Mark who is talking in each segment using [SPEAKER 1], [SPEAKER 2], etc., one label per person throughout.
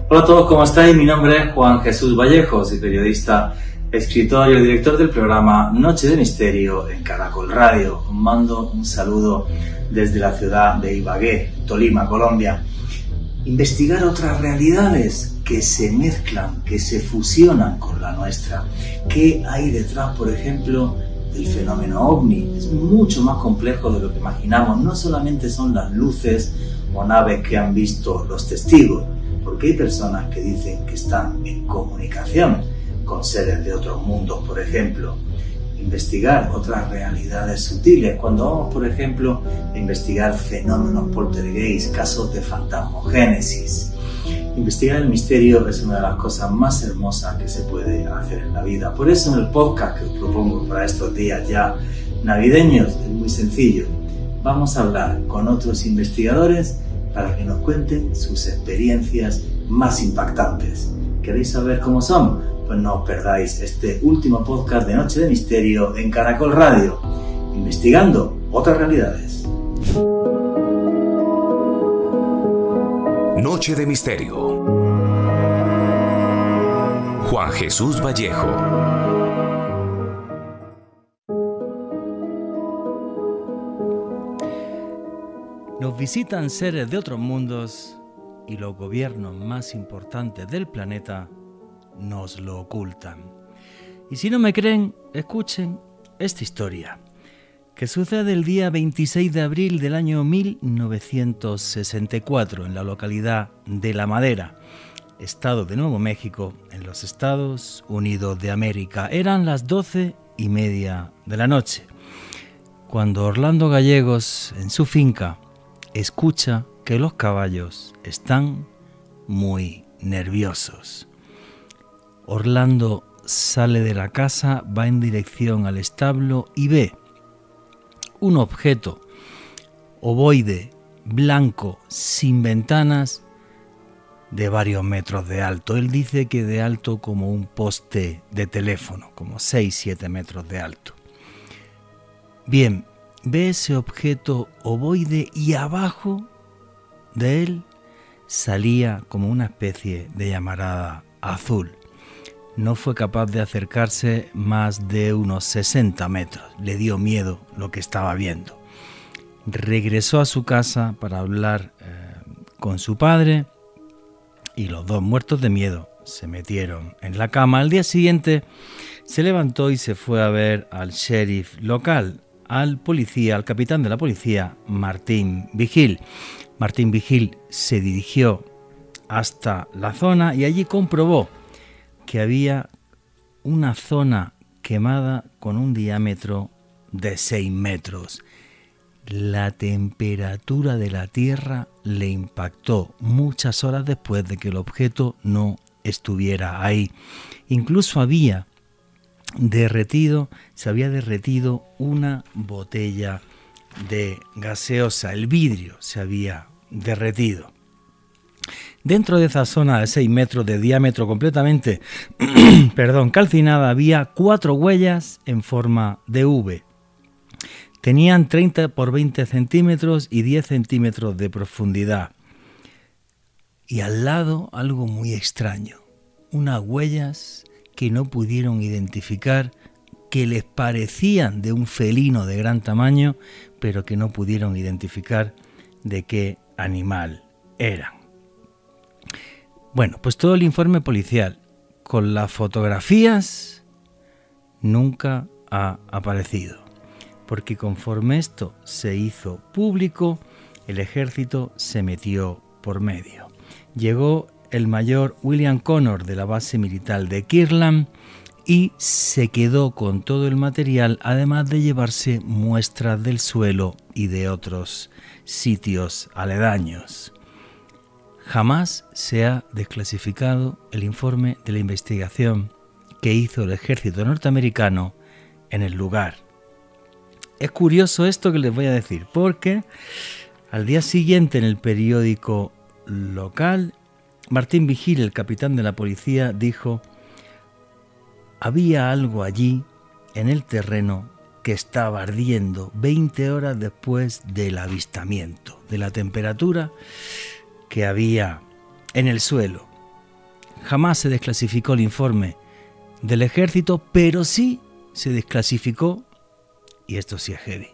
[SPEAKER 1] Hola a todos, ¿cómo estáis? Mi nombre es Juan Jesús Vallejo, soy periodista, escritor y director del programa Noche de Misterio en Caracol Radio. Os mando un saludo desde la ciudad de Ibagué, Tolima, Colombia. Investigar otras realidades que se mezclan, que se fusionan con la nuestra. ¿Qué hay detrás, por ejemplo, del fenómeno OVNI? Es mucho más complejo de lo que imaginamos. No solamente son las luces o naves que han visto los testigos, porque hay personas que dicen que están en comunicación con seres de otros mundos, por ejemplo. Investigar otras realidades sutiles, cuando vamos, por ejemplo, a investigar fenómenos poltergeist, casos de fantasmogénesis. Investigar el misterio es una de las cosas más hermosas que se puede hacer en la vida. Por eso en el podcast que os propongo para estos días ya navideños es muy sencillo. Vamos a hablar con otros investigadores para que nos cuenten sus experiencias más impactantes. ¿Queréis saber cómo son? Pues no os perdáis este último podcast de Noche de Misterio en Caracol Radio, investigando otras realidades.
[SPEAKER 2] Noche de Misterio. Juan Jesús Vallejo.
[SPEAKER 3] Nos visitan seres de otros mundos y los gobiernos más importantes del planeta nos lo ocultan. Y si no me creen, escuchen esta historia, que sucede el día 26 de abril del año 1964 en la localidad de La Madera, estado de Nuevo México, en los Estados Unidos de América. Eran las 12:30 de la noche, cuando Orlando Gallegos, en su finca, escucha que los caballos están muy nerviosos. Orlando sale de la casa, va en dirección al establo y ve un objeto ovoide, blanco, sin ventanas, de varios metros de alto. Él dice que de alto como un poste de teléfono, como 6-7 metros de alto. Bien, ve ese objeto ovoide y abajo de él salía como una especie de llamarada azul. No fue capaz de acercarse más de unos 60 metros. Le dio miedo lo que estaba viendo. Regresó a su casa para hablar con su padre y los dos, muertos de miedo, se metieron en la cama. Al día siguiente se levantó y se fue a ver al sheriff local, al policía, al capitán de la policía, Martín Vigil. Martín Vigil se dirigió hasta la zona y allí comprobó que había una zona quemada con un diámetro de 6 metros. La temperatura de la tierra le impactó muchas horas después de que el objeto no estuviera ahí. Incluso se había derretido una botella de gaseosa, el vidrio se había derretido. Dentro de esa zona de 6 metros de diámetro completamente calcinada había 4 huellas en forma de V. Tenían 30 por 20 centímetros y 10 centímetros de profundidad. Y al lado algo muy extraño, unas huellas que no pudieron identificar, que les parecían de un felino de gran tamaño, pero que no pudieron identificar de qué animal eran. Bueno, pues todo el informe policial con las fotografías nunca ha aparecido, porque conforme esto se hizo público, el ejército se metió por medio. Llegó el mayor William Connor de la base militar de Kirtland y se quedó con todo el material, además de llevarse muestras del suelo y de otros sitios aledaños. Jamás se ha desclasificado el informe de la investigación que hizo el ejército norteamericano en el lugar. Es curioso esto que les voy a decir, porque al día siguiente en el periódico local, Martín Vigil, el capitán de la policía, dijo: había algo allí en el terreno que estaba ardiendo 20 horas después del avistamiento, de la temperatura que había en el suelo. jamás se desclasificó el informe del ejército, pero sí se desclasificó, y esto sí es heavy,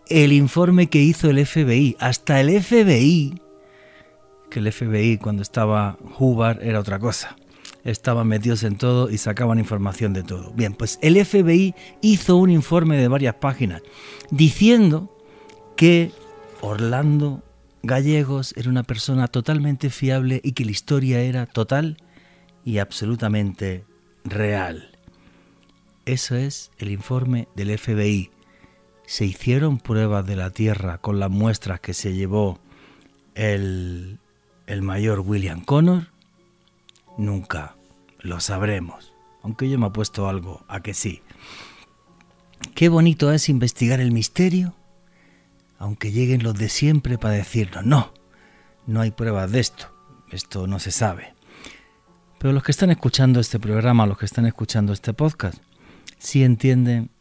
[SPEAKER 3] el informe que hizo el FBI. Hasta el FBI, que el FBI cuando estaba Hoover era otra cosa. Estaban metidos en todo y sacaban información de todo. Bien, pues el FBI hizo un informe de varias páginas diciendo que Orlando Gallegos era una persona totalmente fiable y que la historia era total y absolutamente real. Eso es el informe del FBI. ¿Se hicieron pruebas de la Tierra con las muestras que se llevó el mayor William Connor? Nunca lo sabremos, aunque yo me apuesto algo a que sí. Qué bonito es investigar el misterio, aunque lleguen los de siempre para decirnos, no hay pruebas de esto no se sabe. Pero los que están escuchando este programa, los que están escuchando este podcast, sí entienden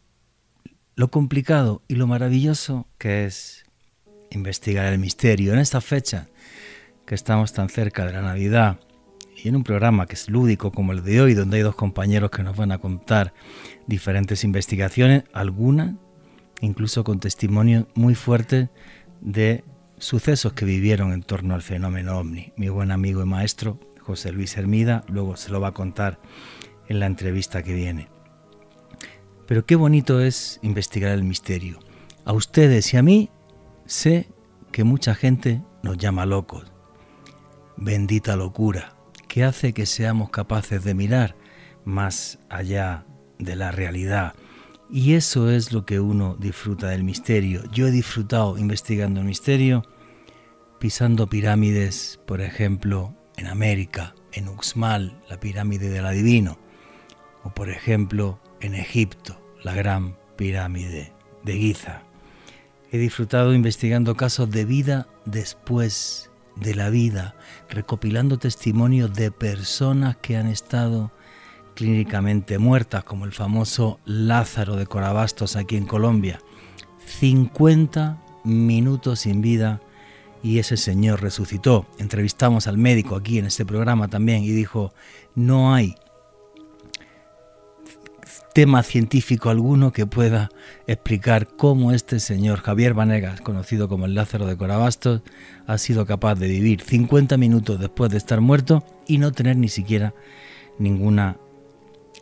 [SPEAKER 3] lo complicado y lo maravilloso que es investigar el misterio. En esta fecha que estamos tan cerca de la Navidad y en un programa que es lúdico como el de hoy, donde hay dos compañeros que nos van a contar diferentes investigaciones, algunas incluso con testimonios muy fuertes de sucesos que vivieron en torno al fenómeno ovni. Mi buen amigo y maestro José Luis Hermida luego se lo va a contar en la entrevista que viene. Pero qué bonito es investigar el misterio. A ustedes y a mí sé que mucha gente nos llama locos. Bendita locura, que hace que seamos capaces de mirar más allá de la realidad. Y eso es lo que uno disfruta del misterio. Yo he disfrutado investigando el misterio, pisando pirámides, por ejemplo, en América, en Uxmal, la pirámide del adivino, o por ejemplo, en Egipto, la gran pirámide de Giza. He disfrutado investigando casos de vida después de la vida, recopilando testimonios de personas que han estado clínicamente muertas, como el famoso Lázaro de Corabastos aquí en Colombia. 50 minutos sin vida y ese señor resucitó. Entrevistamos al médico aquí en este programa también y dijo, no hay tema científico alguno que pueda explicar cómo este señor Javier Vanegas, conocido como el Lázaro de Corabastos, ha sido capaz de vivir 50 minutos después de estar muerto y no tener ni siquiera ninguna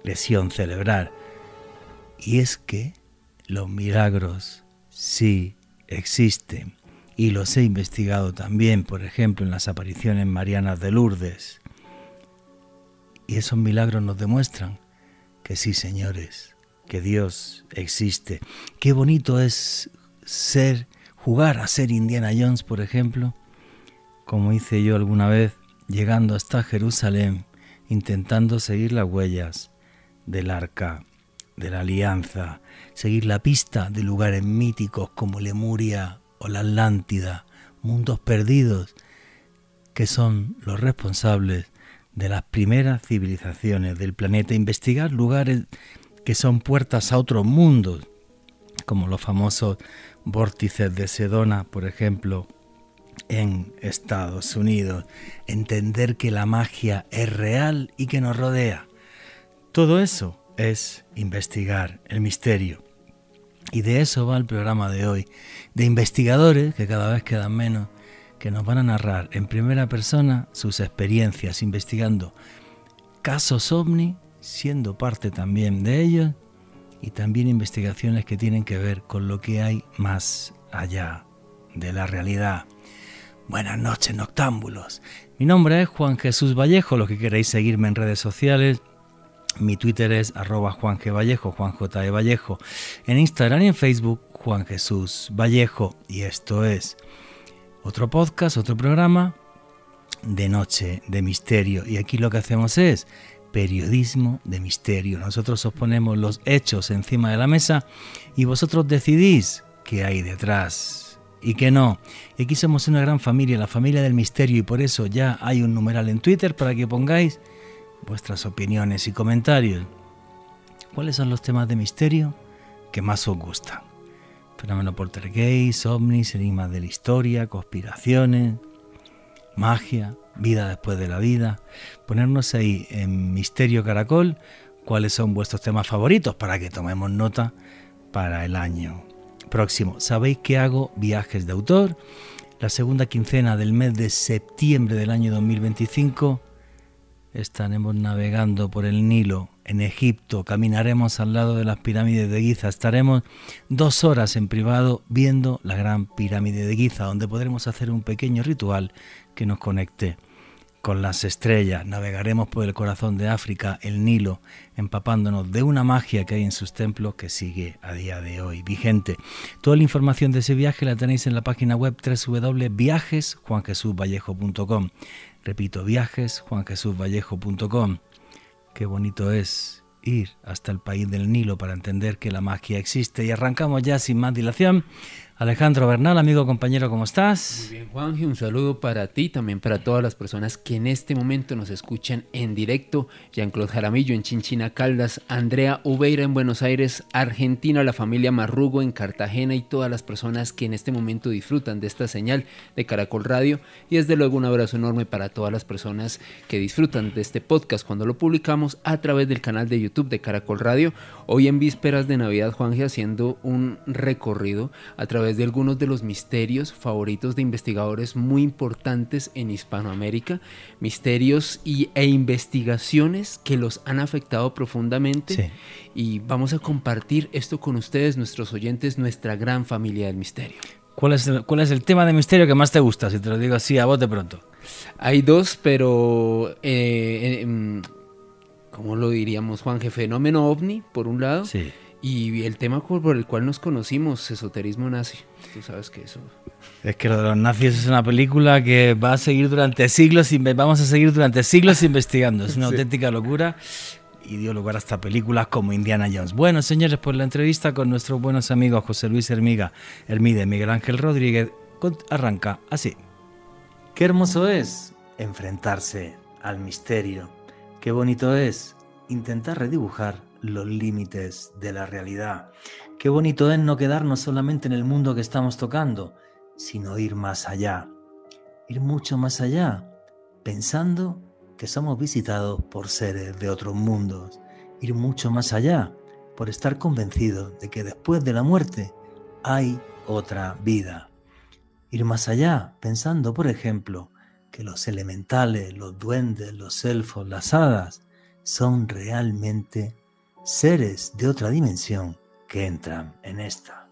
[SPEAKER 3] lesión cerebral. Y es que los milagros sí existen y los he investigado también, por ejemplo, en las apariciones marianas de Lourdes. Y esos milagros nos demuestran que sí, señores, que Dios existe. Qué bonito es jugar a ser Indiana Jones, por ejemplo, como hice yo alguna vez, llegando hasta Jerusalén, intentando seguir las huellas del Arca de la Alianza, seguir la pista de lugares míticos como Lemuria o la Atlántida, mundos perdidos que son los responsables de las primeras civilizaciones del planeta, investigar lugares que son puertas a otros mundos, como los famosos vórtices de Sedona, por ejemplo, en Estados Unidos, entender que la magia es real y que nos rodea. Todo eso es investigar el misterio. Y de eso va el programa de hoy, de investigadores, que cada vez quedan menos, que nos van a narrar en primera persona sus experiencias investigando casos ovni, siendo parte también de ellos, y también investigaciones que tienen que ver con lo que hay más allá de la realidad. Buenas noches, noctámbulos. Mi nombre es Juan Jesús Vallejo. Los que queréis seguirme en redes sociales, mi Twitter es @JuanGVallejo, Juan J. E. Vallejo. En Instagram y en Facebook, Juan Jesús Vallejo. Y esto es otro podcast, otro programa de Noche de Misterio. Y aquí lo que hacemos es periodismo de misterio. Nosotros os ponemos los hechos encima de la mesa y vosotros decidís qué hay detrás y qué no. Y aquí somos una gran familia, la familia del misterio, y por eso ya hay un numeral en Twitter para que pongáis vuestras opiniones y comentarios. ¿Cuáles son los temas de misterio que más os gustan? Fenómeno poltergeist, ovnis, enigmas de la historia, conspiraciones, magia, vida después de la vida, ponernos ahí en Misterio Caracol cuáles son vuestros temas favoritos para que tomemos nota para el año próximo. Sabéis que hago viajes de autor. La segunda quincena del mes de septiembre del año 2025 estaremos navegando por el Nilo en Egipto, caminaremos al lado de las pirámides de Giza, estaremos 2 horas en privado viendo la gran pirámide de Giza, donde podremos hacer un pequeño ritual que nos conecte con las estrellas. Navegaremos por el corazón de África, el Nilo, empapándonos de una magia que hay en sus templos que sigue a día de hoy vigente. Toda la información de ese viaje la tenéis en la página web www.viajesjuanjesusvallejo.com. Repito, viajesjuanjesusvallejo.com. Qué bonito es ir hasta el país del Nilo para entender que la magia existe. Y arrancamos ya sin más dilación. Alejandro Bernal, amigo, compañero, ¿cómo estás?
[SPEAKER 4] Muy bien, Juanje, un saludo para ti, también para todas las personas que en este momento nos escuchan en directo. Jean-Claude Jaramillo en Chinchina, Caldas, Andrea Ubeira en Buenos Aires, Argentina, la familia Marrugo en Cartagena y todas las personas que en este momento disfrutan de esta señal de Caracol Radio. Y desde luego un abrazo enorme para todas las personas que disfrutan de este podcast cuando lo publicamos a través del canal de YouTube de Caracol Radio. Hoy en vísperas de Navidad, Juanje, haciendo un recorrido a través de algunos de los misterios favoritos de investigadores muy importantes en Hispanoamérica, misterios e investigaciones que los han afectado profundamente.
[SPEAKER 3] Sí.
[SPEAKER 4] Y vamos a compartir esto con ustedes, nuestros oyentes, nuestra gran familia del misterio.
[SPEAKER 3] ¿Cuál es el tema de misterio que más te gusta? Si te lo digo así a bote pronto.
[SPEAKER 4] Hay dos, pero ¿cómo lo diríamos, Juanje? Fenómeno ovni, por un lado.
[SPEAKER 3] Sí.
[SPEAKER 4] Y el tema por el cual nos conocimos, esoterismo nazi. Tú sabes que eso...
[SPEAKER 3] Es que lo de los nazis es una película que va a seguir durante siglos, vamos a seguir durante siglos investigando. Es una auténtica locura y dio lugar hasta películas como Indiana Jones. Bueno, señores, pues la entrevista con nuestros buenos amigos José Luis Hermide, Miguel Ángel Rodríguez, arranca así. Qué hermoso es enfrentarse al misterio. Qué bonito es intentar redibujar los límites de la realidad. Qué bonito es no quedarnos solamente en el mundo que estamos tocando, sino ir más allá, ir mucho más allá, pensando que somos visitados por seres de otros mundos, ir mucho más allá, por estar convencidos de que después de la muerte hay otra vida. Ir más allá, pensando, por ejemplo, que los elementales, los duendes, los elfos, las hadas, son realmente seres de otra dimensión que entran en esta.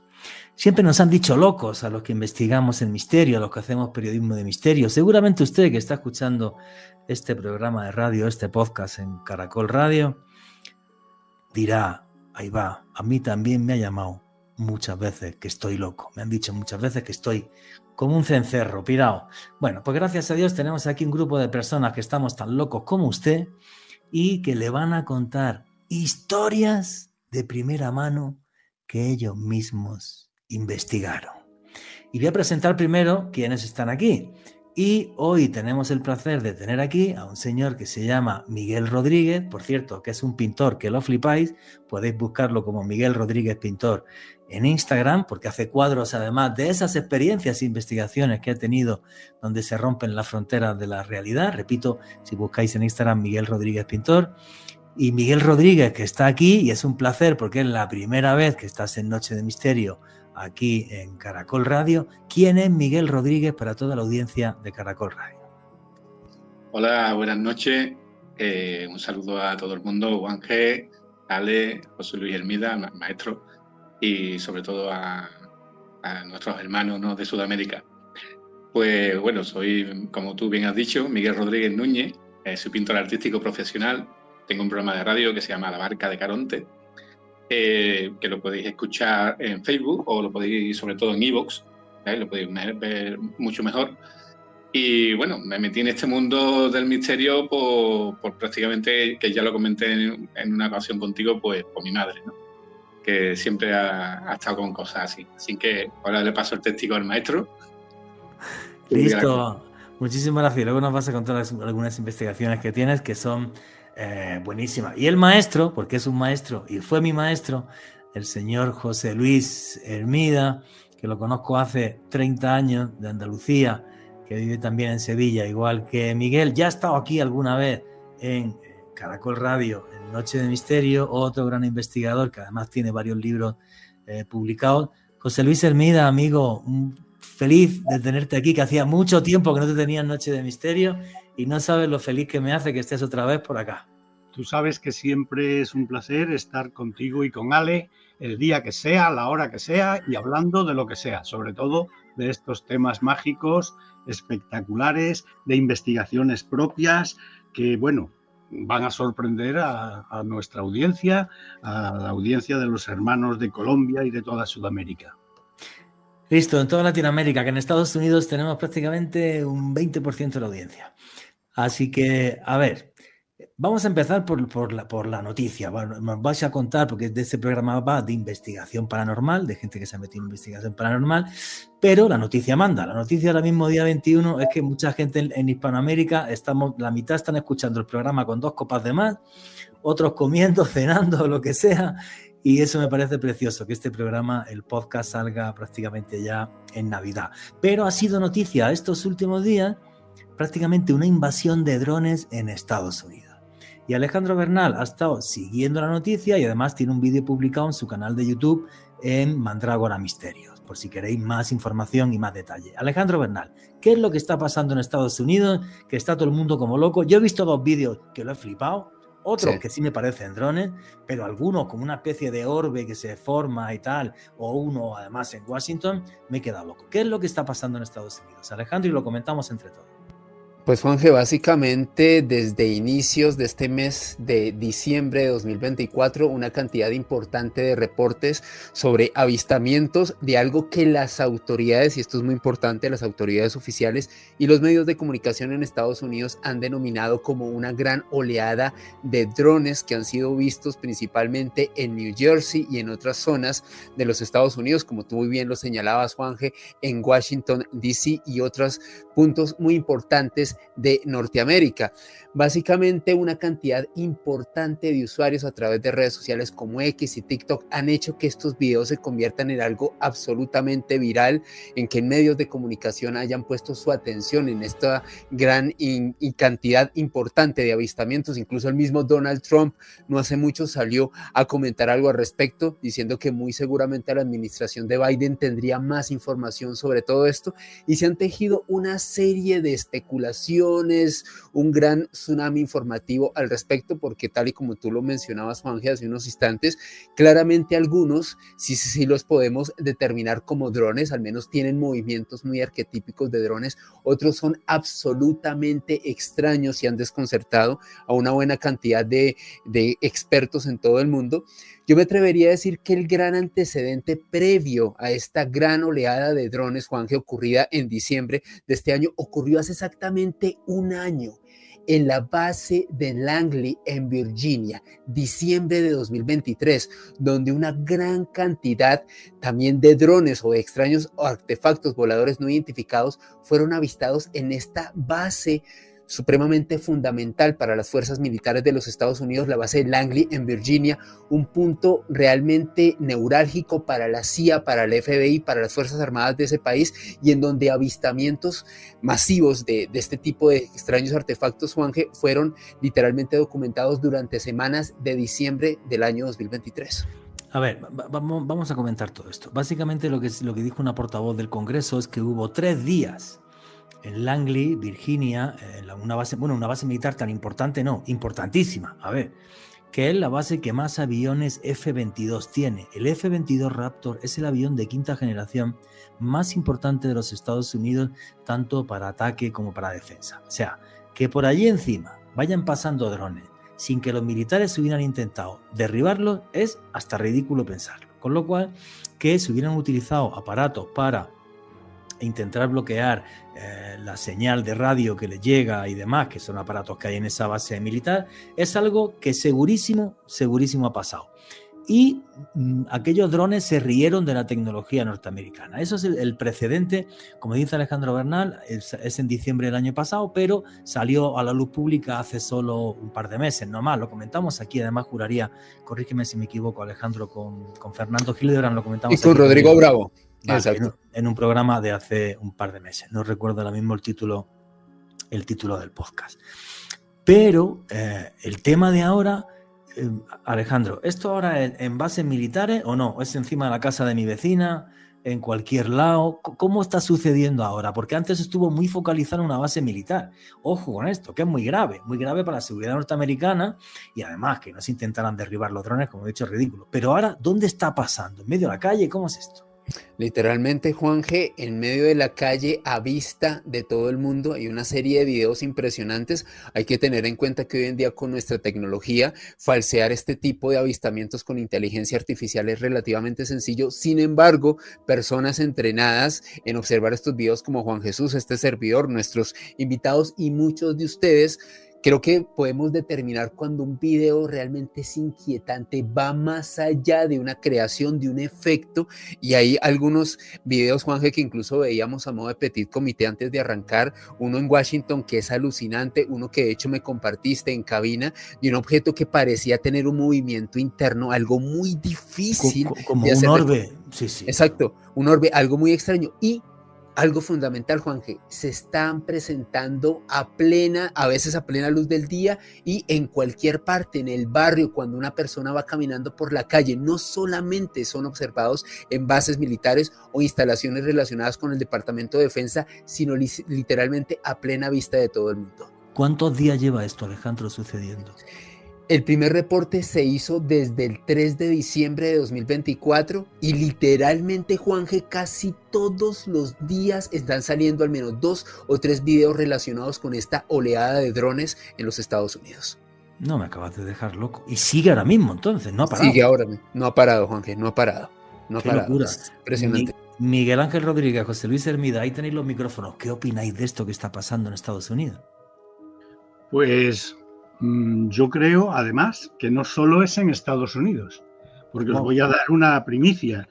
[SPEAKER 3] Siempre nos han dicho locos a los que investigamos el misterio, a los que hacemos periodismo de misterio. Seguramente usted que está escuchando este programa de radio, este podcast en Caracol Radio, dirá, ahí va, a mí también me ha llamado muchas veces que estoy loco. Me han dicho muchas veces que estoy como un cencerro, pirado. Bueno, pues gracias a Dios tenemos aquí un grupo de personas que estamos tan locos como usted y que le van a contar historias de primera mano que ellos mismos investigaron. Y voy a presentar primero quiénes están aquí. Y hoy tenemos el placer de tener aquí a un señor que se llama Miguel Rodríguez, por cierto, que es un pintor que lo flipáis. Podéis buscarlo como Miguel Rodríguez Pintor en Instagram, porque hace cuadros además de esas experiencias e investigaciones que ha tenido donde se rompen las fronteras de la realidad. Repito, si buscáis en Instagram Miguel Rodríguez Pintor. Y Miguel Rodríguez, que está aquí, y es un placer porque es la primera vez que estás en Noche de Misterio aquí en Caracol Radio. ¿Quién es Miguel Rodríguez para toda la audiencia de Caracol Radio?
[SPEAKER 5] Hola, buenas noches. Un saludo a todo el mundo, Juanje, Ale, José Luis Hermide, maestro, y sobre todo a nuestros hermanos, ¿no?, de Sudamérica. Pues bueno, soy, como tú bien has dicho, Miguel Rodríguez Núñez, soy pintor artístico profesional. Tengo un programa de radio que se llama La Barca de Caronte, que lo podéis escuchar en Facebook o lo podéis, sobre todo en iVoox, lo podéis ver mucho mejor. Y bueno, me metí en este mundo del misterio por prácticamente, que ya lo comenté en una ocasión contigo, pues por mi madre, ¿no?, que siempre ha estado con cosas así. Así que ahora le paso el testigo al maestro.
[SPEAKER 3] Listo, muchísimas gracias. Luego nos vas a contar algunas investigaciones que tienes que son buenísimas. Y el maestro, porque es un maestro y fue mi maestro, el señor José Luis Hermide, que lo conozco hace 30 años, de Andalucía, que vive también en Sevilla, igual que Miguel. Ya ha estado aquí alguna vez en Caracol Radio, en Noche de Misterio, otro gran investigador que además tiene varios libros publicados. José Luis Hermida, amigo, feliz de tenerte aquí, que hacía mucho tiempo que no te tenía en Noche de Misterio y no sabes lo feliz que me hace que estés otra vez por acá.
[SPEAKER 6] Tú sabes que siempre es un placer estar contigo y con Ale el día que sea, la hora que sea y hablando de lo que sea, sobre todo de estos temas mágicos, espectaculares, de investigaciones propias que, bueno, van a sorprender a nuestra audiencia, a la audiencia de los hermanos de Colombia y de toda Sudamérica.
[SPEAKER 3] Listo, en toda Latinoamérica, que en Estados Unidos tenemos prácticamente un 20% de la audiencia. Así que, a ver, vamos a empezar por la noticia. Bueno, nos vais a contar, porque de este programa va de investigación paranormal, de gente que se ha metido en investigación paranormal, pero la noticia manda. La noticia ahora mismo, día 21, es que mucha gente en Hispanoamérica, la mitad están escuchando el programa con 2 copas de más, otros comiendo, cenando, lo que sea, y eso me parece precioso, que este programa, el podcast, salga prácticamente ya en Navidad. Pero ha sido noticia estos últimos días prácticamente una invasión de drones en Estados Unidos. Y Alejandro Bernal ha estado siguiendo la noticia y además tiene un vídeo publicado en su canal de YouTube en Mandrágora Misterios, por si queréis más información y más detalle. Alejandro Bernal, ¿qué es lo que está pasando en Estados Unidos? Que está todo el mundo como loco. Yo he visto 2 vídeos que lo he flipado, otros que sí me parecen drones, pero algunos como una especie de orbe que se forma y tal, o uno además en Washington, me he quedado loco. ¿Qué es lo que está pasando en Estados Unidos, Alejandro? Y lo comentamos entre todos.
[SPEAKER 4] Pues Juanje, básicamente desde inicios de este mes de diciembre de 2024, una cantidad importante de reportes sobre avistamientos de algo que las autoridades, y esto es muy importante, las autoridades oficiales y los medios de comunicación en Estados Unidos han denominado como una gran oleada de drones que han sido vistos principalmente en New Jersey y en otras zonas de los Estados Unidos, como tú muy bien lo señalabas, Juanje, en Washington, D.C. y otros puntos muy importantes de Norteamérica. Básicamente una cantidad importante de usuarios a través de redes sociales como X y TikTok han hecho que estos videos se conviertan en algo absolutamente viral, en que medios de comunicación hayan puesto su atención en esta gran y cantidad importante de avistamientos. Incluso el mismo Donald Trump no hace mucho salió a comentar algo al respecto, diciendo que muy seguramente la administración de Biden tendría más información sobre todo esto, y se han tejido una serie de especulaciones, un gran tsunami informativo al respecto, porque tal y como tú lo mencionabas, Juanje, hace unos instantes, claramente algunos sí los podemos determinar como drones, al menos tienen movimientos muy arquetípicos de drones, otros son absolutamente extraños y han desconcertado a una buena cantidad de expertos en todo el mundo. Yo me atrevería a decir que el gran antecedente previo a esta gran oleada de drones, Juanje, ocurrida en diciembre de este año, ocurrió hace exactamente un año en la base de Langley en Virginia, diciembre de 2023, donde una gran cantidad también de drones o de extraños artefactos voladores no identificados fueron avistados en esta base supremamente fundamental para las fuerzas militares de los Estados Unidos, la base de Langley en Virginia, un punto realmente neurálgico para la CIA, para el FBI, para las Fuerzas Armadas de ese país, y en donde avistamientos masivos de este tipo de extraños artefactos, Juanje, fueron literalmente documentados durante semanas de diciembre del año 2023.
[SPEAKER 3] A ver, vamos a comentar todo esto. Básicamente lo que dijo una portavoz del Congreso es que hubo 3 días en Langley, Virginia, una base militar tan importante, no, importantísima, a ver, que es la base que más aviones F-22 tiene. El F-22 Raptor es el avión de 5ª generación más importante de los Estados Unidos, tanto para ataque como para defensa. O sea, que por allí encima vayan pasando drones sin que los militares hubieran intentado derribarlos es hasta ridículo pensarlo. Con lo cual, que se hubieran utilizado aparatos para intentar bloquear la señal de radio que les llega y demás, que son aparatos que hay en esa base militar, es algo que segurísimo ha pasado. Y aquellos drones se rieron de la tecnología norteamericana. Eso es el precedente, como dice Alejandro Bernal, es en diciembre del año pasado, pero salió a la luz pública hace solo un par de meses, no más. Lo comentamos aquí, además juraría, corrígeme si me equivoco, Alejandro, con Fernando Hildebrand, lo comentamos.
[SPEAKER 4] Y con
[SPEAKER 3] aquí
[SPEAKER 4] Rodrigo Bravo. Exacto.
[SPEAKER 3] en un programa de hace un par de meses. No recuerdo ahora mismo el título del podcast. Pero el tema de ahora, Alejandro, ¿esto ahora es en bases militares o no? ¿Es encima de la casa de mi vecina? ¿En cualquier lado? ¿Cómo está sucediendo ahora? Porque antes estuvo muy focalizado en una base militar. Ojo con esto, que es muy grave para la seguridad norteamericana, y además que no se intentaran derribar los drones, como he dicho, es ridículo. Pero ahora, ¿dónde está pasando? ¿En medio de la calle? ¿Cómo es esto?
[SPEAKER 4] Literalmente, Juan G., en medio de la calle, a vista de todo el mundo, hay una serie de videos impresionantes. Hay que tener en cuenta que hoy en día, con nuestra tecnología, falsear este tipo de avistamientos con inteligencia artificial es relativamente sencillo. Sin embargo, personas entrenadas en observar estos videos, como Juan Jesús, este servidor, nuestros invitados y muchos de ustedes, creo que podemos determinar cuando un video realmente es inquietante, va más allá de una creación, de un efecto. Y hay algunos videos, Juanje, que incluso veíamos a modo de petit comité antes de arrancar, uno en Washington que es alucinante, uno que de hecho me compartiste en cabina, de un objeto que parecía tener un movimiento interno, algo muy difícil.
[SPEAKER 3] Como un orbe. Sí.
[SPEAKER 4] Exacto, un orbe, algo muy extraño. Y algo fundamental, Juanje, se están presentando a veces a plena luz del día y en cualquier parte, en el barrio, cuando una persona va caminando por la calle. No solamente son observados en bases militares o instalaciones relacionadas con el Departamento de Defensa, sino literalmente a plena vista de todo el mundo.
[SPEAKER 3] ¿Cuántos días lleva esto, Alejandro, sucediendo?
[SPEAKER 4] El primer reporte se hizo desde el 3 de diciembre de 2024 y literalmente, Juanje, casi todos los días están saliendo al menos 2 o 3 videos relacionados con esta oleada de drones en los Estados Unidos.
[SPEAKER 3] No, me acabas de dejar loco. Y sigue ahora mismo, entonces, no ha parado.
[SPEAKER 4] Sigue ahora, no ha parado, Juanje, no ha parado.
[SPEAKER 3] Qué locura.
[SPEAKER 4] Impresionante.
[SPEAKER 3] Miguel Ángel Rodríguez, José Luis Hermida, ahí tenéis los micrófonos. ¿Qué opináis de esto que está pasando en Estados Unidos?
[SPEAKER 6] Pues yo creo, además, que no solo es en Estados Unidos, porque os voy a dar una primicia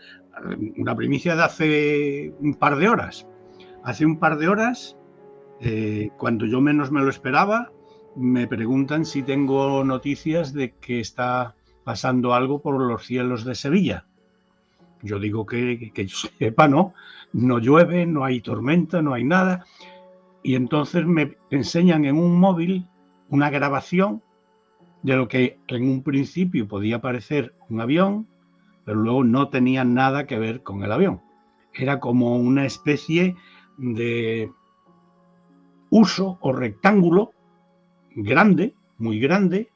[SPEAKER 6] de hace un par de horas. Hace un par de horas, cuando yo menos me lo esperaba, me preguntan si tengo noticias de que está pasando algo por los cielos de Sevilla. Yo digo que yo sepa, no llueve, no hay tormenta, no hay nada. Y entonces me enseñan en un móvil una grabación de lo que en un principio podía parecer un avión, pero luego no tenía nada que ver con el avión. Era como una especie de huso o rectángulo grande, muy grande,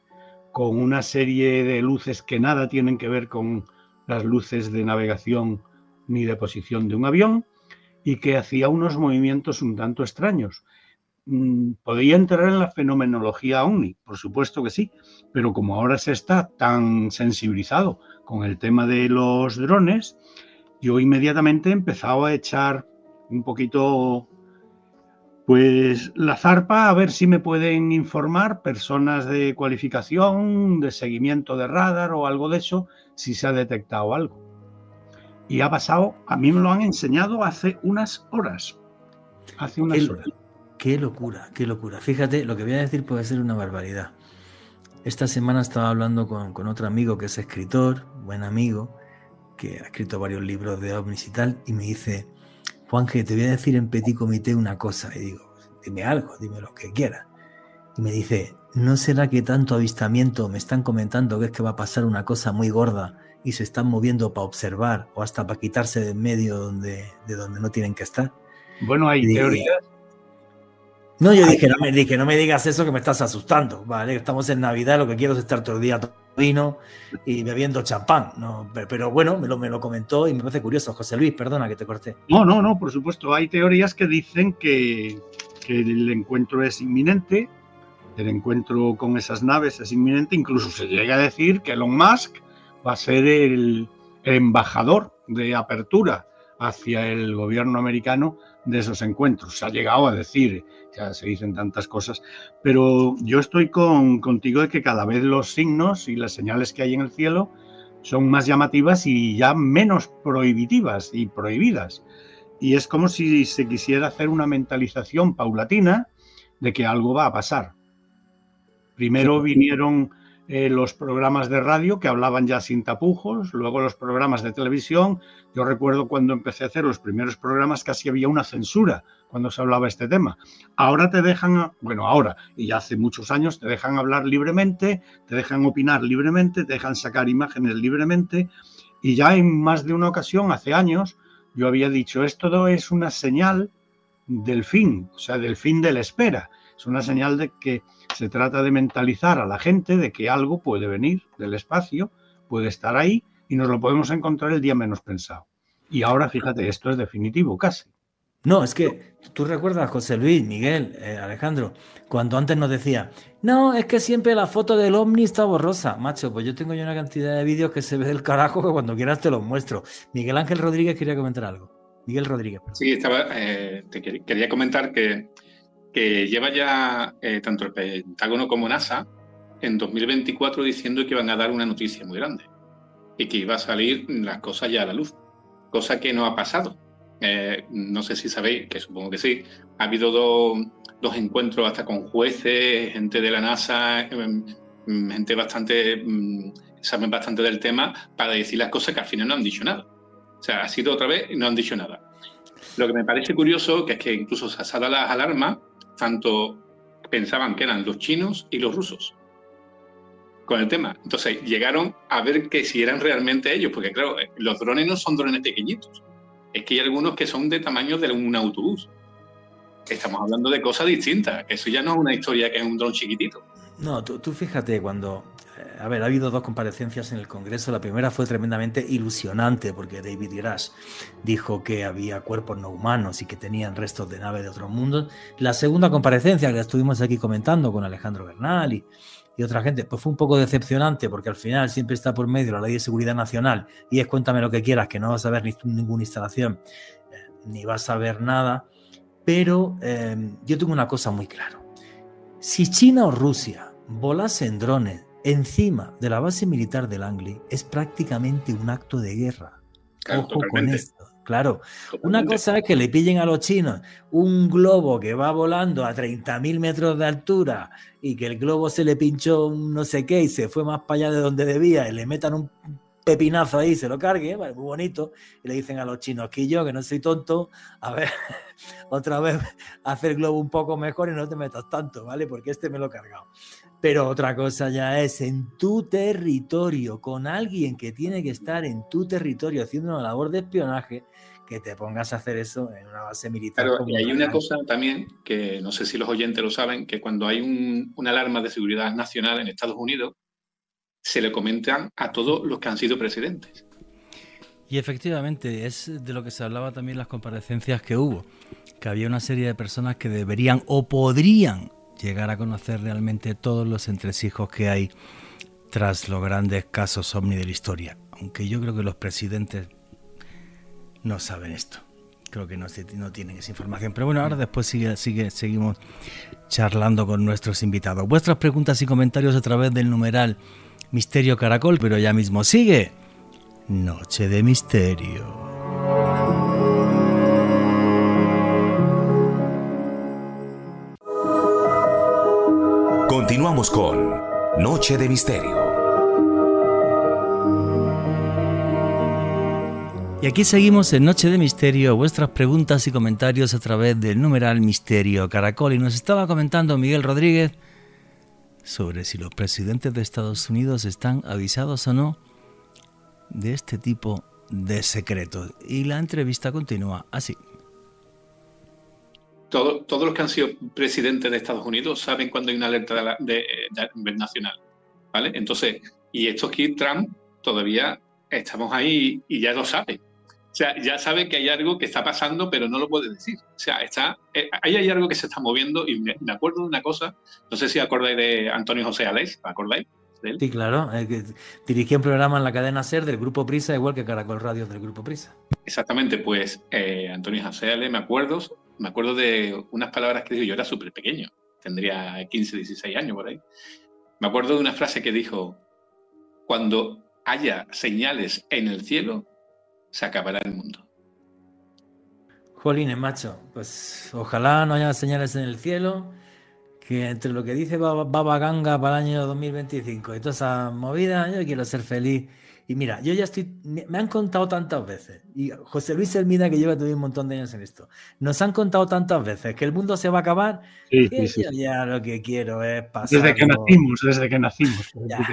[SPEAKER 6] con una serie de luces que nada tienen que ver con las luces de navegación ni de posición de un avión, y que hacía unos movimientos un tanto extraños. ¿Podría entrar en la fenomenología OVNI? Por supuesto que sí, pero como ahora se está tan sensibilizado con el tema de los drones, yo inmediatamente he empezado a echar un poquito pues la zarpa a ver si me pueden informar personas de cualificación, de seguimiento de radar o algo de eso, si se ha detectado algo. Y ha pasado, a mí me lo han enseñado hace unas horas.
[SPEAKER 3] Qué locura, qué locura. Fíjate, lo que voy a decir puede ser una barbaridad. Esta semana estaba hablando con otro amigo que es escritor, buen amigo, que ha escrito varios libros de ovnis y tal, y me dice: Juanje, te voy a decir en petit comité una cosa. Y digo: dime algo, dime lo que quieras. Y me dice: ¿no será que tanto avistamiento me están comentando que es que va a pasar una cosa muy gorda y se están moviendo para observar o hasta para quitarse de en medio de donde no tienen que estar?
[SPEAKER 6] Bueno, hay teorías.
[SPEAKER 3] No, yo dije, no me digas eso, que me estás asustando, ¿vale? Estamos en Navidad, lo que quiero es estar todo el día vino y bebiendo champán, ¿no? Pero bueno, me lo comentó y me parece curioso. José Luis, perdona que te corté.
[SPEAKER 6] No, por supuesto. Hay teorías que dicen que el encuentro es inminente, el encuentro con esas naves es inminente, incluso se llega a decir que Elon Musk va a ser el embajador de apertura hacia el gobierno americano de esos encuentros. Se ha llegado a decir, ya se dicen tantas cosas, pero yo estoy contigo de que cada vez los signos y las señales que hay en el cielo son más llamativas y ya menos prohibitivas y prohibidas. Y es como si se quisiera hacer una mentalización paulatina de que algo va a pasar. Primero vinieron los programas de radio que hablaban ya sin tapujos, luego los programas de televisión. Yo recuerdo cuando empecé a hacer los primeros programas casi había una censura cuando se hablaba de este tema. Ahora te dejan, bueno, ahora y ya hace muchos años te dejan hablar libremente, te dejan opinar libremente, te dejan sacar imágenes libremente, y ya en más de una ocasión, hace años, yo había dicho, esto es una señal del fin, o sea, del fin de la espera. Es una señal de que se trata de mentalizar a la gente de que algo puede venir del espacio, puede estar ahí y nos lo podemos encontrar el día menos pensado. Y ahora, fíjate, esto es definitivo casi.
[SPEAKER 3] No, es que tú recuerdas, José Luis, Miguel, Alejandro, cuando antes nos decía, no, es que siempre la foto del ovni está borrosa. Macho, pues yo tengo ya una cantidad de vídeos que se ve del carajo que cuando quieras te los muestro. Miguel Ángel Rodríguez quería comentar algo. Miguel Rodríguez, perdón.
[SPEAKER 5] Sí, quería comentar que lleva ya tanto el Pentágono como NASA en 2024 diciendo que van a dar una noticia muy grande y que iba a salir las cosas ya a la luz, cosa que no ha pasado. No sé si sabéis, que supongo que sí, ha habido dos encuentros hasta con jueces, gente de la NASA, gente bastante, saben bastante del tema, para decir las cosas que al final no han dicho nada. O sea, ha sido otra vez y no han dicho nada. Lo que me parece curioso que es que incluso se saltan las alarmas, tanto pensaban que eran los chinos y los rusos con el tema. Entonces llegaron a ver que si eran realmente ellos, porque claro, los drones no son drones pequeñitos. Es que hay algunos que son de tamaño de un autobús. Estamos hablando de cosas distintas, que eso ya no es una historia que es un dron chiquitito.
[SPEAKER 3] No, tú fíjate cuando... A ver, ha habido 2 comparecencias en el Congreso. La primera fue tremendamente ilusionante porque David Grush dijo que había cuerpos no humanos y que tenían restos de naves de otros mundos. La segunda comparecencia, que la estuvimos aquí comentando con Alejandro Bernal y otra gente, pues fue un poco decepcionante porque al final siempre está por medio la Ley de Seguridad Nacional y es cuéntame lo que quieras, que no vas a ver ninguna instalación, ni vas a ver nada. Pero yo tengo una cosa muy clara. Si China o Rusia volasen drones encima de la base militar del Langley, es prácticamente un acto de guerra.
[SPEAKER 5] Claro,
[SPEAKER 3] Ojo
[SPEAKER 5] totalmente.
[SPEAKER 3] con esto. Claro,
[SPEAKER 5] Totalmente.
[SPEAKER 3] una cosa es que le pillen a los chinos un globo que va volando a 30.000 metros de altura y que el globo se le pinchó un no sé qué y se fue más para allá de donde debía y le metan un pepinazo ahí, se lo cargue, vale, muy bonito, y le dicen a los chinos que yo, que no soy tonto, a ver, otra vez hacer el globo un poco mejor y no te metas tanto, ¿vale? Porque este me lo he cargado. Pero otra cosa ya es en tu territorio, con alguien que tiene que estar en tu territorio haciendo una labor de espionaje, que te pongas a hacer eso en una base militar.
[SPEAKER 5] Claro,
[SPEAKER 3] como
[SPEAKER 5] y hay una cosa también que no sé si los oyentes lo saben, que cuando hay una alarma de seguridad nacional en Estados Unidos, se le comentan a todos los que han sido presidentes.
[SPEAKER 3] Y efectivamente, es de lo que se hablaba también en las comparecencias que hubo, que había una serie de personas que deberían o podrían llegar a conocer realmente todos los entresijos que hay tras los grandes casos ovni de la historia. Aunque yo creo que los presidentes no saben esto. Creo que no tienen esa información. Pero bueno, ahora después seguimos charlando con nuestros invitados. Vuestras preguntas y comentarios a través del numeral Misterio Caracol, pero ya mismo sigue Noche de Misterio.
[SPEAKER 2] Continuamos con Noche de Misterio.
[SPEAKER 3] Y aquí seguimos en Noche de Misterio, vuestras preguntas y comentarios a través del numeral Misterio Caracol. Y nos estaba comentando Miguel Rodríguez sobre si los presidentes de Estados Unidos están avisados o no de este tipo de secretos. Y la entrevista continúa así.
[SPEAKER 5] Todos los que han sido presidentes de Estados Unidos saben cuando hay una alerta de nacional, ¿vale? Entonces, y esto aquí, Trump, todavía estamos ahí y ya lo sabe. O sea, ya sabe que hay algo que está pasando, pero no lo puede decir. O sea, ahí hay algo que se está moviendo y me acuerdo de una cosa, no sé si acordáis de Antonio José Aleix, ¿acordáis de él?
[SPEAKER 3] Sí, claro, que dirigía un programa en la cadena SER del Grupo Prisa, igual que Caracol Radio del Grupo Prisa.
[SPEAKER 5] Exactamente, pues Antonio José Aleix, me acuerdo de unas palabras que dijo, yo era súper pequeño, tendría 15, 16 años por ahí. Me acuerdo de una frase que dijo, cuando haya señales en el cielo, se acabará el mundo.
[SPEAKER 3] Jolines, macho, pues ojalá no haya señales en el cielo, que entre lo que dice Baba Ganga para el año 2025 y toda esa movida, yo quiero ser feliz. Y mira, yo ya me han contado tantas veces, y José Luis Hermida, que lleva todavía un montón de años en esto, nos han contado tantas veces que el mundo se va a acabar, que yo ya lo que quiero es pasar.
[SPEAKER 6] Desde que nacimos.
[SPEAKER 3] Ya.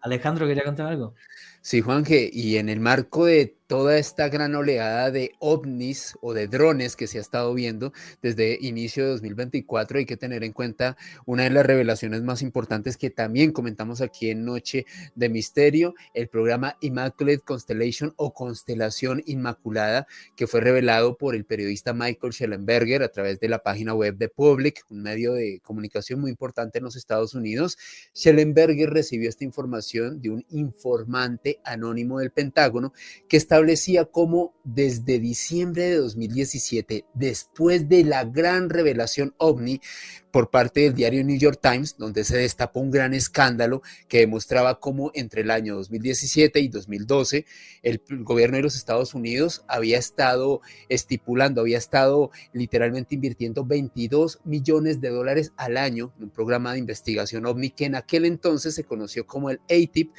[SPEAKER 3] Alejandro, ¿quería contar algo?
[SPEAKER 4] Sí, Juanje, y en el marco de toda esta gran oleada de ovnis o de drones que se ha estado viendo desde inicio de 2024, hay que tener en cuenta una de las revelaciones más importantes que también comentamos aquí en Noche de Misterio, el programa Immaculate Constellation o Constelación Inmaculada, que fue revelado por el periodista Michael Shellenberger a través de la página web de Public, un medio de comunicación muy importante en los Estados Unidos. Shellenberger recibió esta información de un informante anónimo del Pentágono que establecía cómo desde diciembre de 2017, después de la gran revelación OVNI por parte del diario New York Times, donde se destapó un gran escándalo que demostraba cómo entre el año 2017 y 2012 el gobierno de los Estados Unidos había estado literalmente invirtiendo $22 millones al año en un programa de investigación OVNI que en aquel entonces se conoció como el ATIP,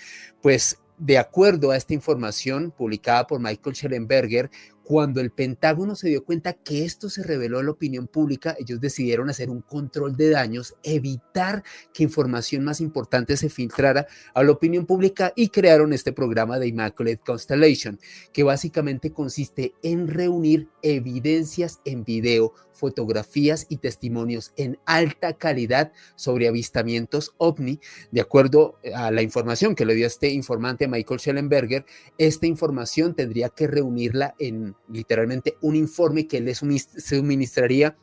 [SPEAKER 4] pues de acuerdo a esta información publicada por Michael Shellenberger, cuando el Pentágono se dio cuenta que esto se reveló a la opinión pública, ellos decidieron hacer un control de daños, evitar que información más importante se filtrara a la opinión pública y crearon este programa de Immaculate Constellation, que básicamente consiste en reunir evidencias en video, fotografías y testimonios en alta calidad sobre avistamientos OVNI. De acuerdo a la información que le dio este informante a Michael Shellenberger, esta información tendría que reunirla en literalmente un informe que él le suministraría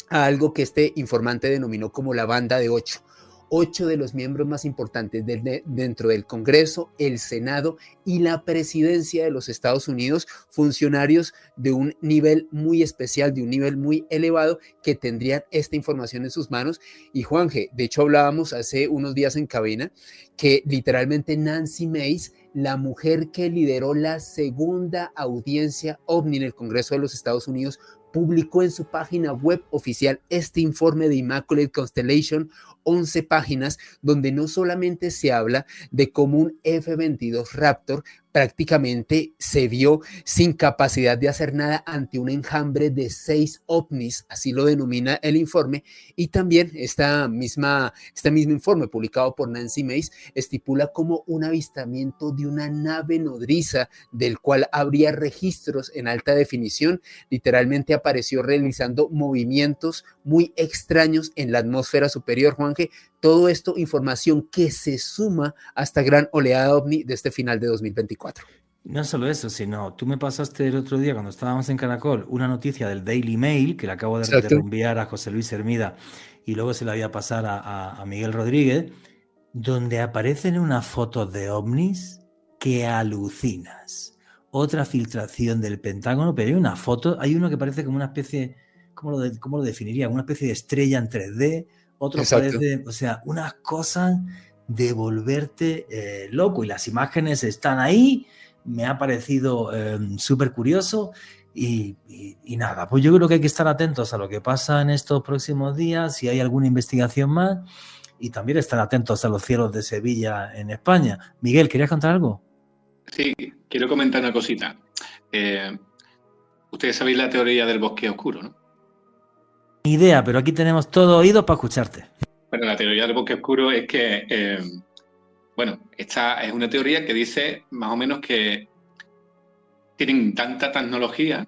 [SPEAKER 4] a algo que este informante denominó como la banda de 8. 8 de los miembros más importantes dentro del Congreso, el Senado y la presidencia de los Estados Unidos, funcionarios de un nivel muy especial, de un nivel muy elevado, que tendrían esta información en sus manos. Y Juanje, de hecho hablábamos hace unos días en cabina que literalmente Nancy Mace, la mujer que lideró la segunda audiencia OVNI en el Congreso de los Estados Unidos, publicó en su página web oficial este informe de Immaculate Constellation, 11 páginas, donde no solamente se habla de cómo un F-22 Raptor prácticamente se vio sin capacidad de hacer nada ante un enjambre de 6 ovnis, así lo denomina el informe, y también este mismo informe publicado por Nancy Mace estipula como un avistamiento de una nave nodriza del cual habría registros en alta definición. Literalmente apareció realizando movimientos muy extraños en la atmósfera superior, Juanje. Todo esto información que se suma a esta gran oleada OVNI de este final de 2024.
[SPEAKER 3] No solo eso, sino tú me pasaste el otro día cuando estábamos en Caracol una noticia del Daily Mail que le acabo de reenviar a José Luis Hermida y luego se la voy a pasar a Miguel Rodríguez, donde aparecen unas fotos de ovnis que alucinas. Otra filtración del Pentágono, pero hay una foto, hay uno que parece como una especie, ¿cómo lo definiría? Una especie de estrella en 3D. Otro parece, o sea, unas cosas de volverte loco, y las imágenes están ahí. Me ha parecido súper curioso y nada, pues yo creo que hay que estar atentos a lo que pasa en estos próximos días, si hay alguna investigación más, y también estar atentos a los cielos de Sevilla en España. Miguel, ¿querías contar algo?
[SPEAKER 5] Sí, quiero comentar una cosita. Ustedes sabéis la teoría del bosque oscuro, ¿no?
[SPEAKER 3] Ni idea, pero aquí tenemos todo oído para escucharte.
[SPEAKER 5] Bueno, la teoría del bosque oscuro es que, esta es una teoría que dice más o menos que tienen tanta tecnología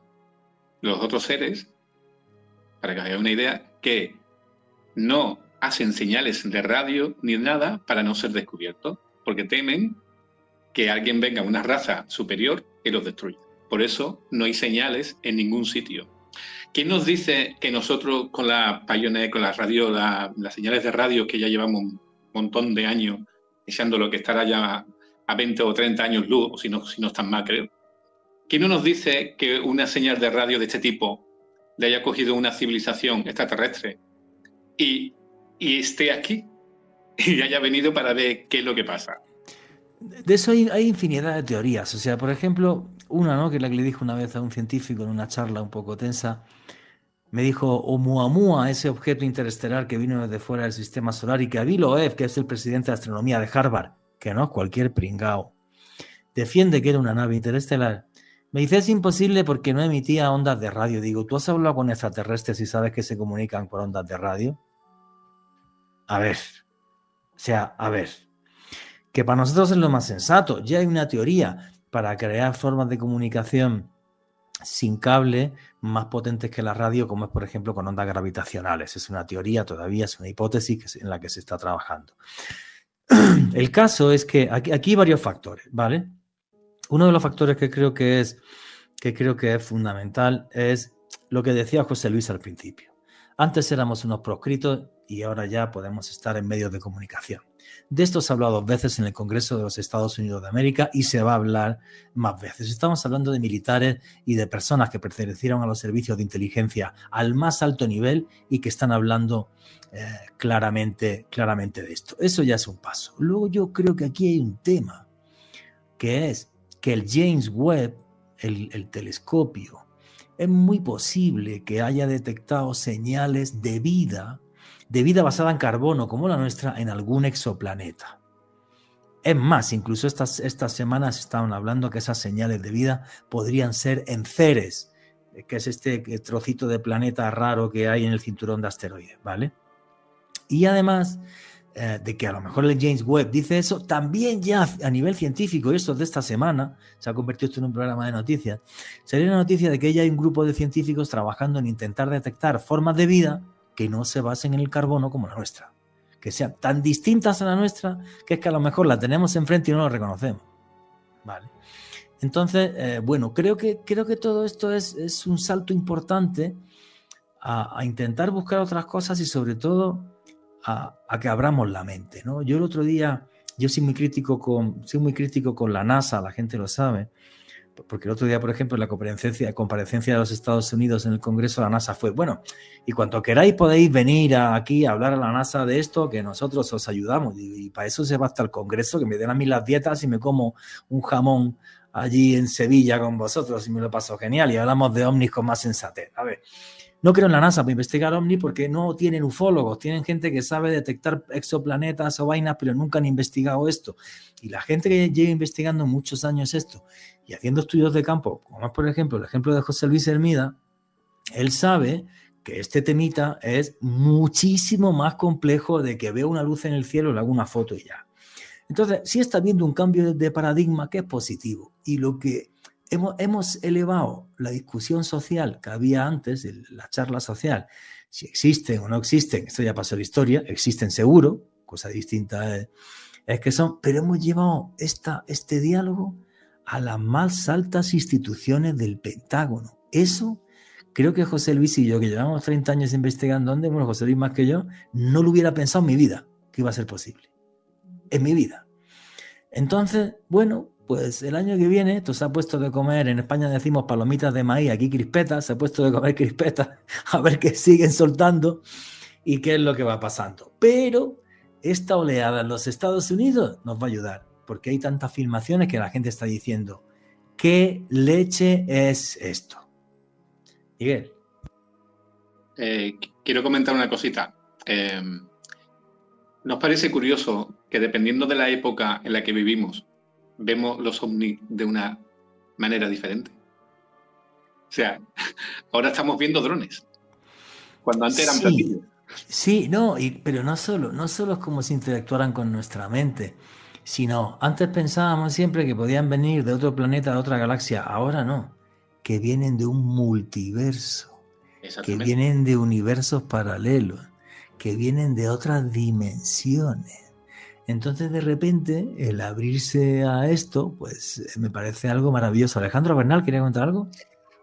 [SPEAKER 5] los otros seres, para que os hagáis una idea, que no hacen señales de radio ni nada para no ser descubiertos, porque temen que alguien venga, una raza superior, y los destruya. Por eso no hay señales en ningún sitio. ¿Quién nos dice que nosotros con la Pioneer, con la radio, las señales de radio que ya llevamos un montón de años, echando lo que estará ya a 20 o 30 años luz, o si no están más, creo? ¿Quién no nos dice que una señal de radio de este tipo le haya cogido una civilización extraterrestre y esté aquí y haya venido para ver qué es lo que pasa?
[SPEAKER 3] De eso hay infinidad de teorías. O sea, por ejemplo, una, ¿no?, que es la que le dije una vez a un científico en una charla un poco tensa, Me dijo Oumuamua, ese objeto interestelar que vino desde fuera del sistema solar, y que Avi Loeb, que es el presidente de astronomía de Harvard, que no es cualquier pringao, defiende que era una nave interestelar. Me dice, es imposible porque no emitía ondas de radio. Digo, ¿tú has hablado con extraterrestres y sabes que se comunican por ondas de radio? A ver, que para nosotros es lo más sensato. Ya hay una teoría para crear formas de comunicación sin cable más potentes que la radio, como es, por ejemplo, con ondas gravitacionales. Es una teoría todavía, es una hipótesis en la que se está trabajando. El caso es que aquí hay varios factores, ¿vale? Uno de los factores que creo que es fundamental es lo que decía José Luis al principio. Antes éramos unos proscritos y ahora ya podemos estar en medios de comunicación. De esto se ha hablado 2 veces en el Congreso de los Estados Unidos de América y se va a hablar más veces. Estamos hablando de militares y de personas que pertenecieron a los servicios de inteligencia al más alto nivel y que están hablando claramente de esto. Eso ya es un paso. Luego yo creo que aquí hay un tema, que es que el James Webb, el telescopio, es muy posible que haya detectado señales de vida basada en carbono, como la nuestra, en algún exoplaneta. Es más, incluso estas semanas estaban hablando que esas señales de vida podrían ser en Ceres, que es este trocito de planeta raro que hay en el cinturón de asteroides, ¿vale? Y además de que a lo mejor el James Webb dice eso, también ya a nivel científico, y esto es de esta semana, se ha convertido esto en un programa de noticias, sería una noticia de que ya hay un grupo de científicos trabajando en intentar detectar formas de vida que no se basen en el carbono como la nuestra, que sean tan distintas a la nuestra que es que a lo mejor la tenemos enfrente y no la reconocemos, ¿vale? Entonces, bueno, creo que todo esto es un salto importante a intentar buscar otras cosas y sobre todo a que abramos la mente, ¿no? Yo el otro día, yo soy muy crítico con la NASA, la gente lo sabe, porque el otro día, por ejemplo, en la comparecencia de los Estados Unidos en el Congreso, la NASA fue, bueno, y cuanto queráis podéis venir aquí a hablar a la NASA de esto, que nosotros os ayudamos, y para eso se va hasta el Congreso, que me den a mí las dietas y me como un jamón allí en Sevilla con vosotros y me lo paso genial, y hablamos de ovnis con más sensatez. A ver, no creo en la NASA para investigar ovnis porque no tienen ufólogos, tienen gente que sabe detectar exoplanetas o vainas, pero nunca han investigado esto. Y la gente que lleva investigando muchos años esto y haciendo estudios de campo, como es por ejemplo el ejemplo de José Luis Hermida, él sabe que este temita es muchísimo más complejo de que veo una luz en el cielo, le hago una foto y ya. Entonces, sí está habiendo un cambio de paradigma que es positivo. Y lo que hemos elevado la discusión social que había antes, la charla social, si existen o no existen, esto ya pasó la historia, existen seguro, cosa distinta es que son, pero hemos llevado este diálogo a las más altas instituciones del Pentágono. Eso creo que José Luis y yo, que llevamos 30 años investigando dónde, bueno, José Luis más que yo, no lo hubiera pensado en mi vida que iba a ser posible. En mi vida. Entonces, bueno, pues el año que viene esto se ha puesto de comer, en España decimos palomitas de maíz, aquí crispetas, se ha puesto de comer crispetas, a ver qué siguen soltando y qué es lo que va pasando. Pero esta oleada en los Estados Unidos nos va a ayudar, porque hay tantas filmaciones que la gente está diciendo, ¿qué leche es esto? Miguel.
[SPEAKER 5] Quiero comentar una cosita. ¿Nos parece curioso que dependiendo de la época en la que vivimos, vemos los ovnis de una manera diferente? O sea, ahora estamos viendo drones, cuando antes eran platillos.
[SPEAKER 3] Sí, no, pero no solo es como si interactuaran con nuestra mente, sino antes pensábamos siempre que podían venir de otro planeta, de otra galaxia, ahora no, que vienen de un multiverso, que vienen de universos paralelos, que vienen de otras dimensiones. Entonces, de repente, el abrirse a esto, pues me parece algo maravilloso. Alejandro Bernal, ¿quería contar algo?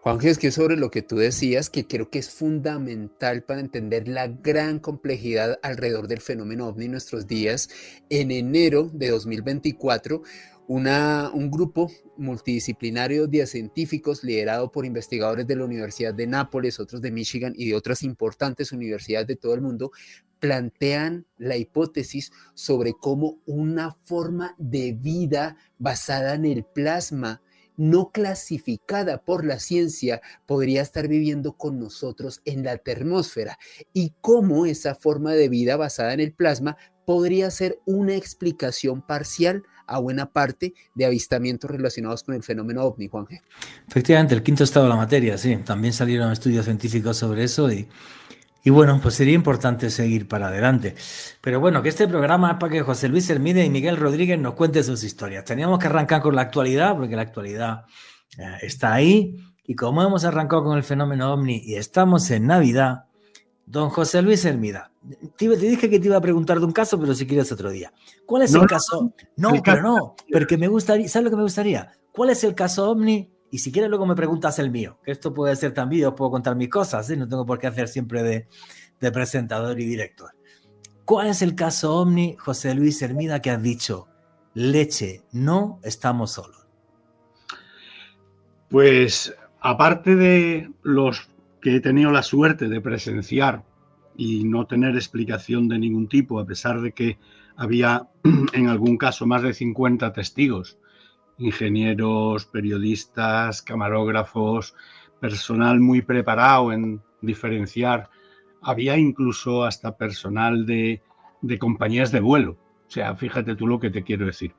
[SPEAKER 4] Juanjo, es que sobre lo que tú decías, que creo que es fundamental para entender la gran complejidad alrededor del fenómeno ovni en nuestros días, en enero de 2024, un grupo multidisciplinario de científicos liderado por investigadores de la Universidad de Nápoles, otros de Michigan y de otras importantes universidades de todo el mundo, plantean la hipótesis sobre cómo una forma de vida basada en el plasma no clasificada por la ciencia podría estar viviendo con nosotros en la termósfera y cómo esa forma de vida basada en el plasma podría ser una explicación parcial a buena parte de avistamientos relacionados con el fenómeno ovni, Juanje.
[SPEAKER 3] Efectivamente, el quinto estado de la materia, sí. También salieron estudios científicos sobre eso y bueno, pues sería importante seguir para adelante. Pero bueno, que este programa es para que José Luis Hermida y Miguel Rodríguez nos cuenten sus historias. Teníamos que arrancar con la actualidad, porque la actualidad está ahí. Y como hemos arrancado con el fenómeno ovni y estamos en Navidad, don José Luis Hermida, te dije que te iba a preguntar de un caso, pero si quieres otro día. ¿Cuál es el caso? No, pero no, porque me gustaría, ¿sabes lo que me gustaría? ¿Cuál es el caso ovni? Y si quieres luego me preguntas el mío, que esto puede ser también, yo puedo contar mis cosas, ¿eh? No tengo por qué hacer siempre de presentador y director. ¿Cuál es el caso ovni, José Luis Hermida, que has dicho, leche, no estamos solos?
[SPEAKER 6] Pues aparte de los que he tenido la suerte de presenciar y no tener explicación de ningún tipo, a pesar de que había en algún caso más de 50 testigos, ingenieros, periodistas, camarógrafos, personal muy preparado en diferenciar. Había incluso hasta personal de compañías de vuelo. O sea, fíjate tú lo que te quiero decir.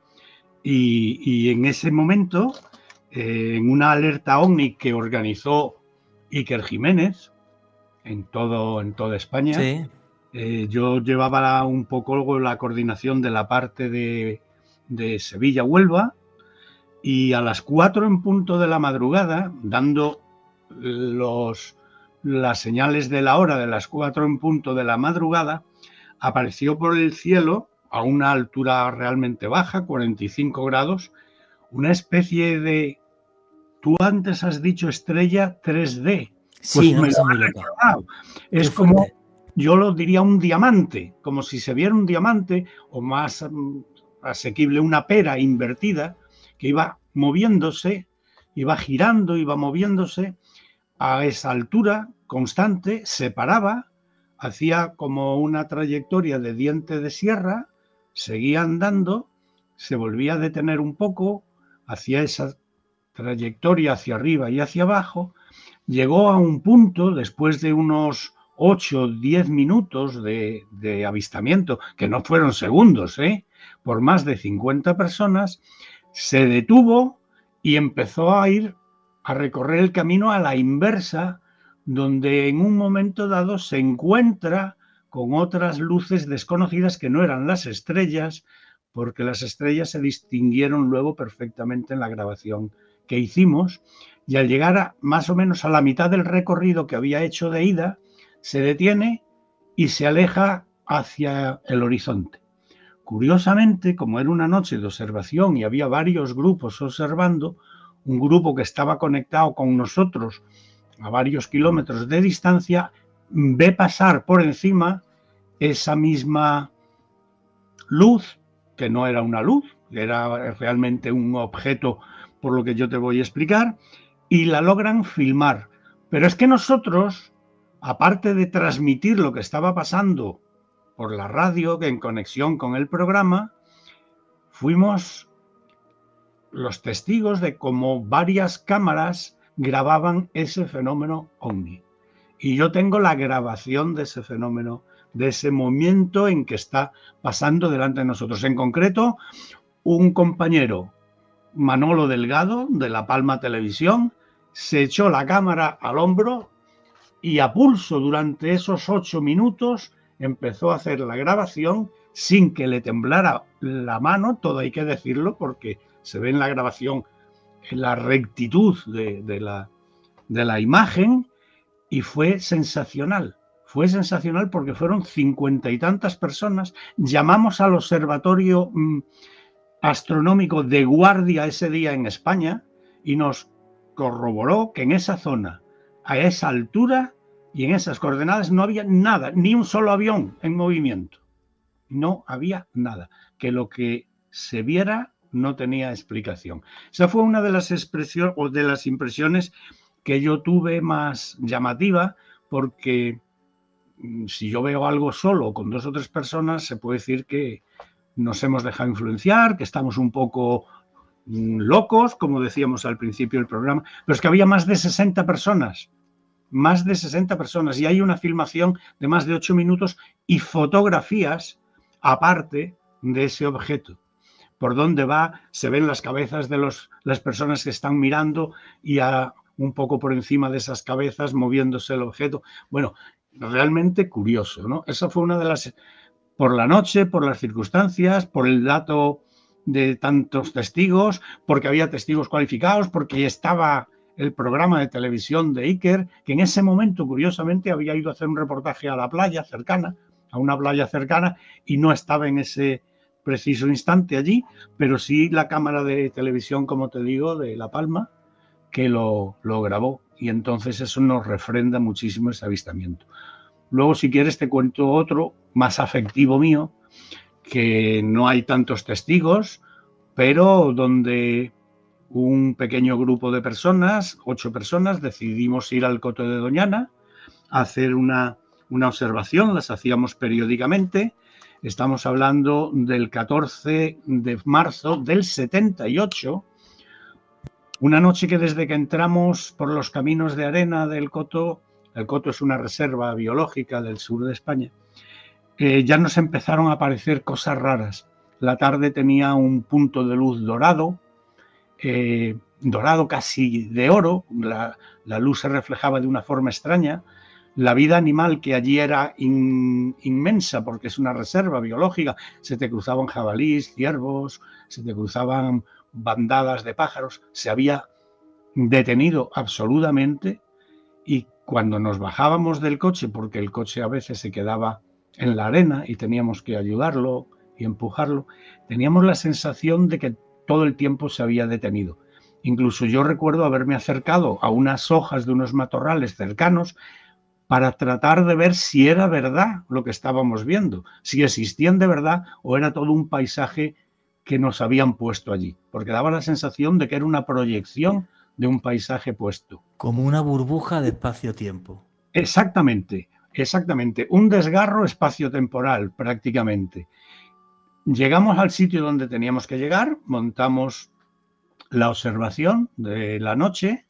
[SPEAKER 6] Y en ese momento, en una alerta OVNI que organizó Iker Jiménez en toda España, sí. Yo llevaba un poco la coordinación de la parte de Sevilla-Huelva, y a las 4 en punto de la madrugada, dando las señales de la hora de las 4 en punto de la madrugada, apareció por el cielo, a una altura realmente baja, 45 grados, una especie de, tú antes has dicho estrella 3D.
[SPEAKER 3] Sí,
[SPEAKER 6] pues
[SPEAKER 3] no, me lo
[SPEAKER 6] es como, yo lo diría un diamante, como si se viera un diamante, o más asequible, una pera invertida, que iba moviéndose, iba girando, iba moviéndose a esa altura constante, se paraba, hacía como una trayectoria de diente de sierra, seguía andando, se volvía a detener un poco, hacía esa trayectoria hacia arriba y hacia abajo, llegó a un punto, después de unos 8 o 10 minutos de avistamiento, que no fueron segundos, por más de 50 personas, se detuvo y empezó a ir a recorrer el camino a la inversa, donde en un momento dado se encuentra con otras luces desconocidas que no eran las estrellas, porque las estrellas se distinguieron luego perfectamente en la grabación que hicimos, y al llegar más o menos a la mitad del recorrido que había hecho de ida, se detiene y se aleja hacia el horizonte. Curiosamente, como era una noche de observación y había varios grupos observando, un grupo que estaba conectado con nosotros a varios kilómetros de distancia, ve pasar por encima esa misma luz, que no era una luz, era realmente un objeto, por lo que yo te voy a explicar, y la logran filmar. Pero es que nosotros, aparte de transmitir lo que estaba pasando por la radio, que en conexión con el programa, fuimos los testigos de cómo varias cámaras grababan ese fenómeno ovni. Y yo tengo la grabación de ese fenómeno, de ese momento en que está pasando delante de nosotros. En concreto, un compañero, Manolo Delgado, de La Palma Televisión, se echó la cámara al hombro y a pulso durante esos 8 minutos empezó a hacer la grabación sin que le temblara la mano, todo hay que decirlo, porque se ve en la grabación la rectitud de la imagen, y fue sensacional. Fue sensacional porque fueron 50 y tantas personas. Llamamos al observatorio astronómico de guardia ese día en España y nos corroboró que en esa zona, a esa altura y en esas coordenadas no había nada, ni un solo avión en movimiento. No había nada. Que lo que se viera no tenía explicación. Esa fue una de las expresiones o de las impresiones que yo tuve más llamativa, porque si yo veo algo solo con 2 o 3 personas, se puede decir que nos hemos dejado influenciar, que estamos un poco locos, como decíamos al principio del programa, pero es que había más de 60 personas. Más de 60 personas. Y hay una filmación de más de 8 minutos y fotografías aparte de ese objeto. Por dónde va, se ven las cabezas de las personas que están mirando y un poco por encima de esas cabezas moviéndose el objeto. Bueno, realmente curioso, ¿no? Esa fue una de las... Por la noche, por las circunstancias, por el dato de tantos testigos, porque había testigos cualificados, porque estaba el programa de televisión de Iker, que en ese momento, curiosamente, había ido a hacer un reportaje a la playa cercana, a una playa cercana, y no estaba en ese preciso instante allí, pero sí la cámara de televisión, como te digo, de La Palma, que lo grabó. Y entonces eso nos refrenda muchísimo ese avistamiento. Luego, si quieres, te cuento otro más afectivo mío, que no hay tantos testigos, pero donde un pequeño grupo de personas, 8 personas, decidimos ir al Coto de Doñana a hacer una observación, las hacíamos periódicamente. Estamos hablando del 14 de marzo del 78, una noche que desde que entramos por los caminos de arena del Coto, el Coto es una reserva biológica del sur de España, ya nos empezaron a aparecer cosas raras. La tarde tenía un punto de luz dorado, dorado casi de oro, la luz se reflejaba de una forma extraña. La vida animal, que allí era inmensa porque es una reserva biológica, se te cruzaban jabalíes, ciervos, se te cruzaban bandadas de pájaros, se había detenido absolutamente. Y cuando nos bajábamos del coche, porque el coche a veces se quedaba en la arena y teníamos que ayudarlo y empujarlo, teníamos la sensación de que todo el tiempo se había detenido. Incluso yo recuerdo haberme acercado a unas hojas de unos matorrales cercanos para tratar de ver si era verdad lo que estábamos viendo, si existían de verdad o era todo un paisaje que nos habían puesto allí, porque daba la sensación de que era una proyección de un paisaje puesto.
[SPEAKER 3] Como una burbuja de espacio-tiempo.
[SPEAKER 6] Exactamente, exactamente. Un desgarro espacio-temporal prácticamente. Llegamos al sitio donde teníamos que llegar, montamos la observación de la noche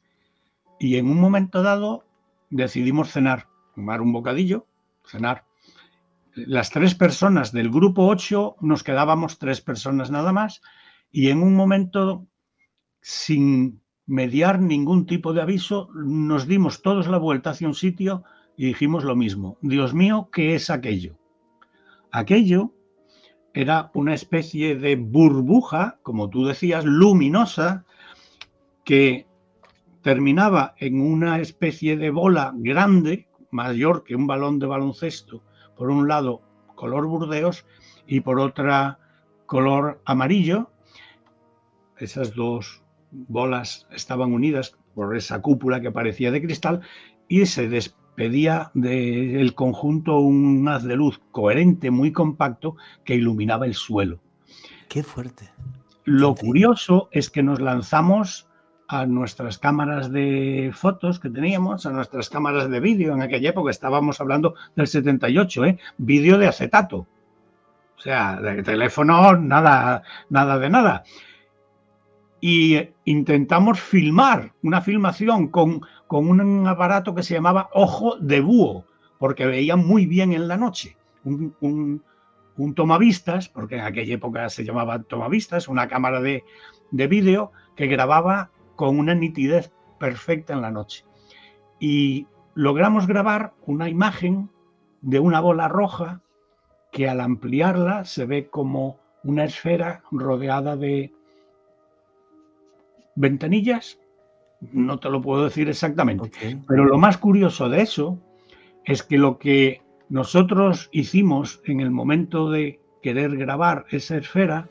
[SPEAKER 6] y en un momento dado decidimos cenar, tomar un bocadillo, cenar. Las 3 personas del grupo 8 nos quedábamos 3 personas nada más y en un momento, sin mediar ningún tipo de aviso, nos dimos todos la vuelta hacia un sitio y dijimos lo mismo. Dios mío, ¿qué es aquello? Aquello era una especie de burbuja, como tú decías, luminosa, que terminaba en una especie de bola grande, mayor que un balón de baloncesto, por un lado color burdeos y por otra color amarillo. Esas 2 bolas estaban unidas por esa cúpula que parecía de cristal y se despedía del conjunto un haz de luz coherente, muy compacto, que iluminaba el suelo.
[SPEAKER 3] ¡Qué fuerte!
[SPEAKER 6] Lo curioso es que nos lanzamos a nuestras cámaras de fotos que teníamos, a nuestras cámaras de vídeo. En aquella época estábamos hablando del 78, vídeo de acetato. O sea, de teléfono, nada de nada. Y intentamos filmar una filmación con un aparato que se llamaba ojo de búho, porque veía muy bien en la noche. Un tomavistas, porque en aquella época se llamaba tomavistas, una cámara de vídeo que grababa con una nitidez perfecta en la noche. Y logramos grabar una imagen de una bola roja que al ampliarla se ve como una esfera rodeada de ventanillas, no te lo puedo decir exactamente, pero lo más curioso de eso es que lo que nosotros hicimos en el momento de querer grabar esa esfera,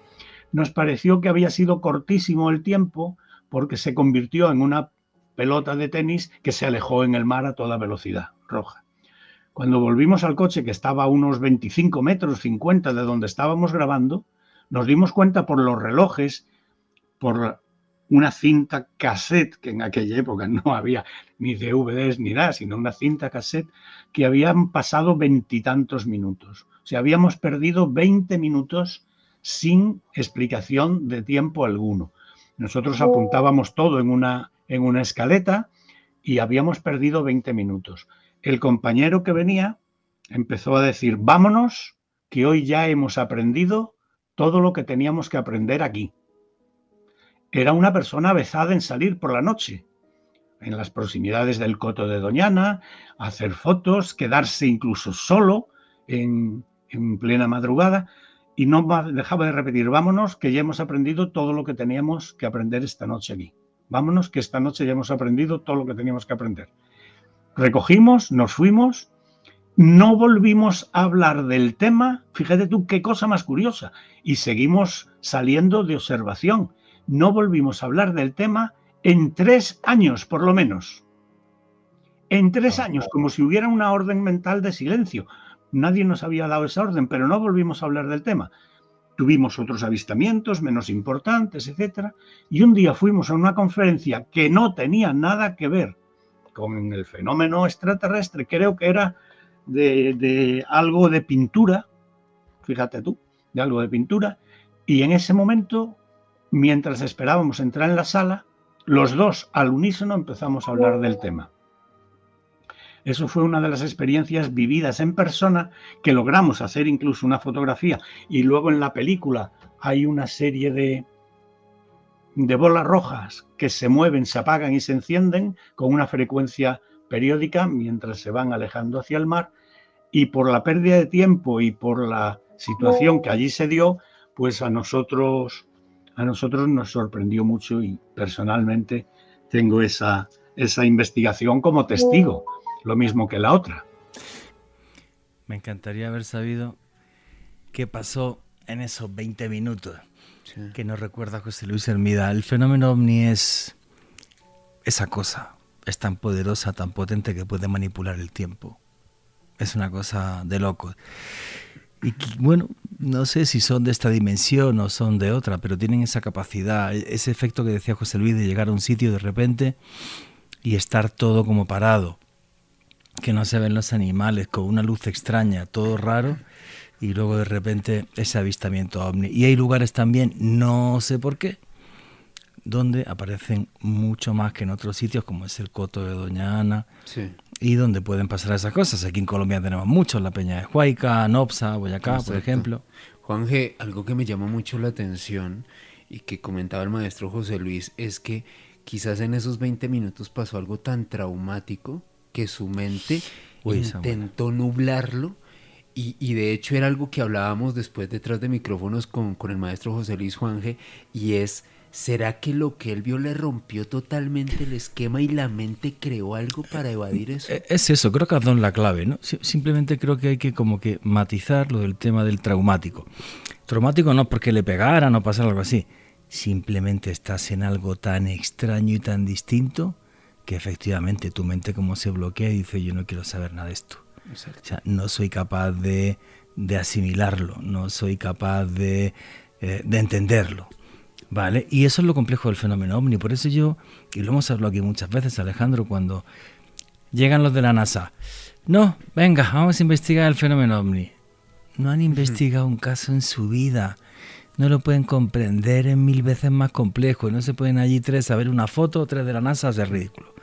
[SPEAKER 6] nos pareció que había sido cortísimo el tiempo porque se convirtió en una pelota de tenis que se alejó en el mar a toda velocidad, roja. Cuando volvimos al coche, que estaba a unos 25 metros, 50 de donde estábamos grabando, nos dimos cuenta por los relojes, por una cinta cassette, que en aquella época no había ni DVDs ni nada, sino una cinta cassette, que habían pasado 20 y tantos minutos. O sea, habíamos perdido 20 minutos sin explicación de tiempo alguno. Nosotros apuntábamos todo en una escaleta y habíamos perdido 20 minutos. El compañero que venía empezó a decir, vámonos, que hoy ya hemos aprendido todo lo que teníamos que aprender aquí. Era una persona avezada en salir por la noche, en las proximidades del Coto de Doñana, hacer fotos, quedarse incluso solo en plena madrugada, y no dejaba de repetir, vámonos, que ya hemos aprendido todo lo que teníamos que aprender esta noche aquí. Vámonos, que esta noche ya hemos aprendido todo lo que teníamos que aprender. Recogimos, nos fuimos, no volvimos a hablar del tema, fíjate tú qué cosa más curiosa, y seguimos saliendo de observación. No volvimos a hablar del tema en 3 años, por lo menos. En 3 años, como si hubiera una orden mental de silencio. Nadie nos había dado esa orden, pero no volvimos a hablar del tema. Tuvimos otros avistamientos menos importantes, etc. Y un día fuimos a una conferencia que no tenía nada que ver con el fenómeno extraterrestre, creo que era de algo de pintura, fíjate tú, de algo de pintura, y en ese momento, mientras esperábamos entrar en la sala, los dos al unísono empezamos a hablar del tema. Eso fue una de las experiencias vividas en persona, que logramos hacer incluso una fotografía, y luego en la película hay una serie de bolas rojas que se mueven, se apagan y se encienden con una frecuencia periódica mientras se van alejando hacia el mar, y por la pérdida de tiempo y por la situación que allí se dio, pues a nosotros nos sorprendió mucho, y personalmente tengo esa investigación como testigo, lo mismo que la otra.
[SPEAKER 3] Me encantaría haber sabido qué pasó en esos 20 minutos, sí, que nos recuerda José Luis Hermida. El fenómeno ovni es esa cosa, es tan poderosa, tan potente, que puede manipular el tiempo. Es una cosa de locos. Y bueno, no sé si son de esta dimensión o son de otra, pero tienen esa capacidad, ese efecto que decía José Luis de llegar a un sitio de repente y estar todo como parado, que no se ven los animales, con una luz extraña, todo raro, y luego de repente ese avistamiento ovni. Y hay lugares también, no sé por qué, donde aparecen mucho más que en otros sitios, como es el Coto de Doñana, sí, y donde pueden pasar esas cosas. Aquí en Colombia tenemos muchos, la Peña de Huayca, Nopsa, Boyacá, exacto, por ejemplo.
[SPEAKER 4] Juan G., algo que me llamó mucho la atención y que comentaba el maestro José Luis es que quizás en esos 20 minutos pasó algo tan traumático que su mente intentó nublarlo, y de hecho era algo que hablábamos después detrás de micrófonos con el maestro José Luis, Juan G., y es, ¿será que lo que él vio le rompió totalmente el esquema y la mente creó algo para evadir eso?
[SPEAKER 3] Es eso, creo que has dado la clave, ¿no? Simplemente creo que hay que como que matizar lo del tema del traumático. Traumático no porque le pegara, no pasara algo así, simplemente estás en algo tan extraño y tan distinto que efectivamente tu mente como se bloquea y dice, yo no quiero saber nada de esto. Exacto. O sea, no soy capaz de asimilarlo, no soy capaz de entenderlo, ¿vale? Y eso es lo complejo del fenómeno ovni. Por eso yo, y lo hemos hablado aquí muchas veces, Alejandro, cuando llegan los de la NASA, no, venga, vamos a investigar el fenómeno ovni. No han investigado un caso en su vida. No lo pueden comprender, es 1000 veces más complejo. No se pueden allí 3 a ver una foto, 3 de la NASA, es ridículo.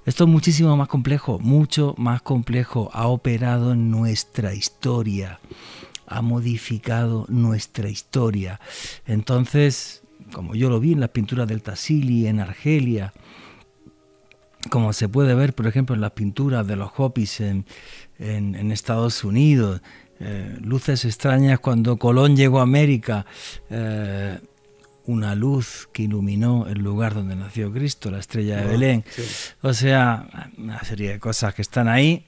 [SPEAKER 3] Esto es muchísimo más complejo, mucho más complejo. Ha operado en nuestra historia, ha modificado nuestra historia. Entonces, como yo lo vi en las pinturas del Tassili, en Argelia, como se puede ver, por ejemplo, en las pinturas de los Hopis en Estados Unidos, luces extrañas cuando Colón llegó a América, una luz que iluminó el lugar donde nació Cristo, la estrella de Belén. Sí. O sea, una serie de cosas que están ahí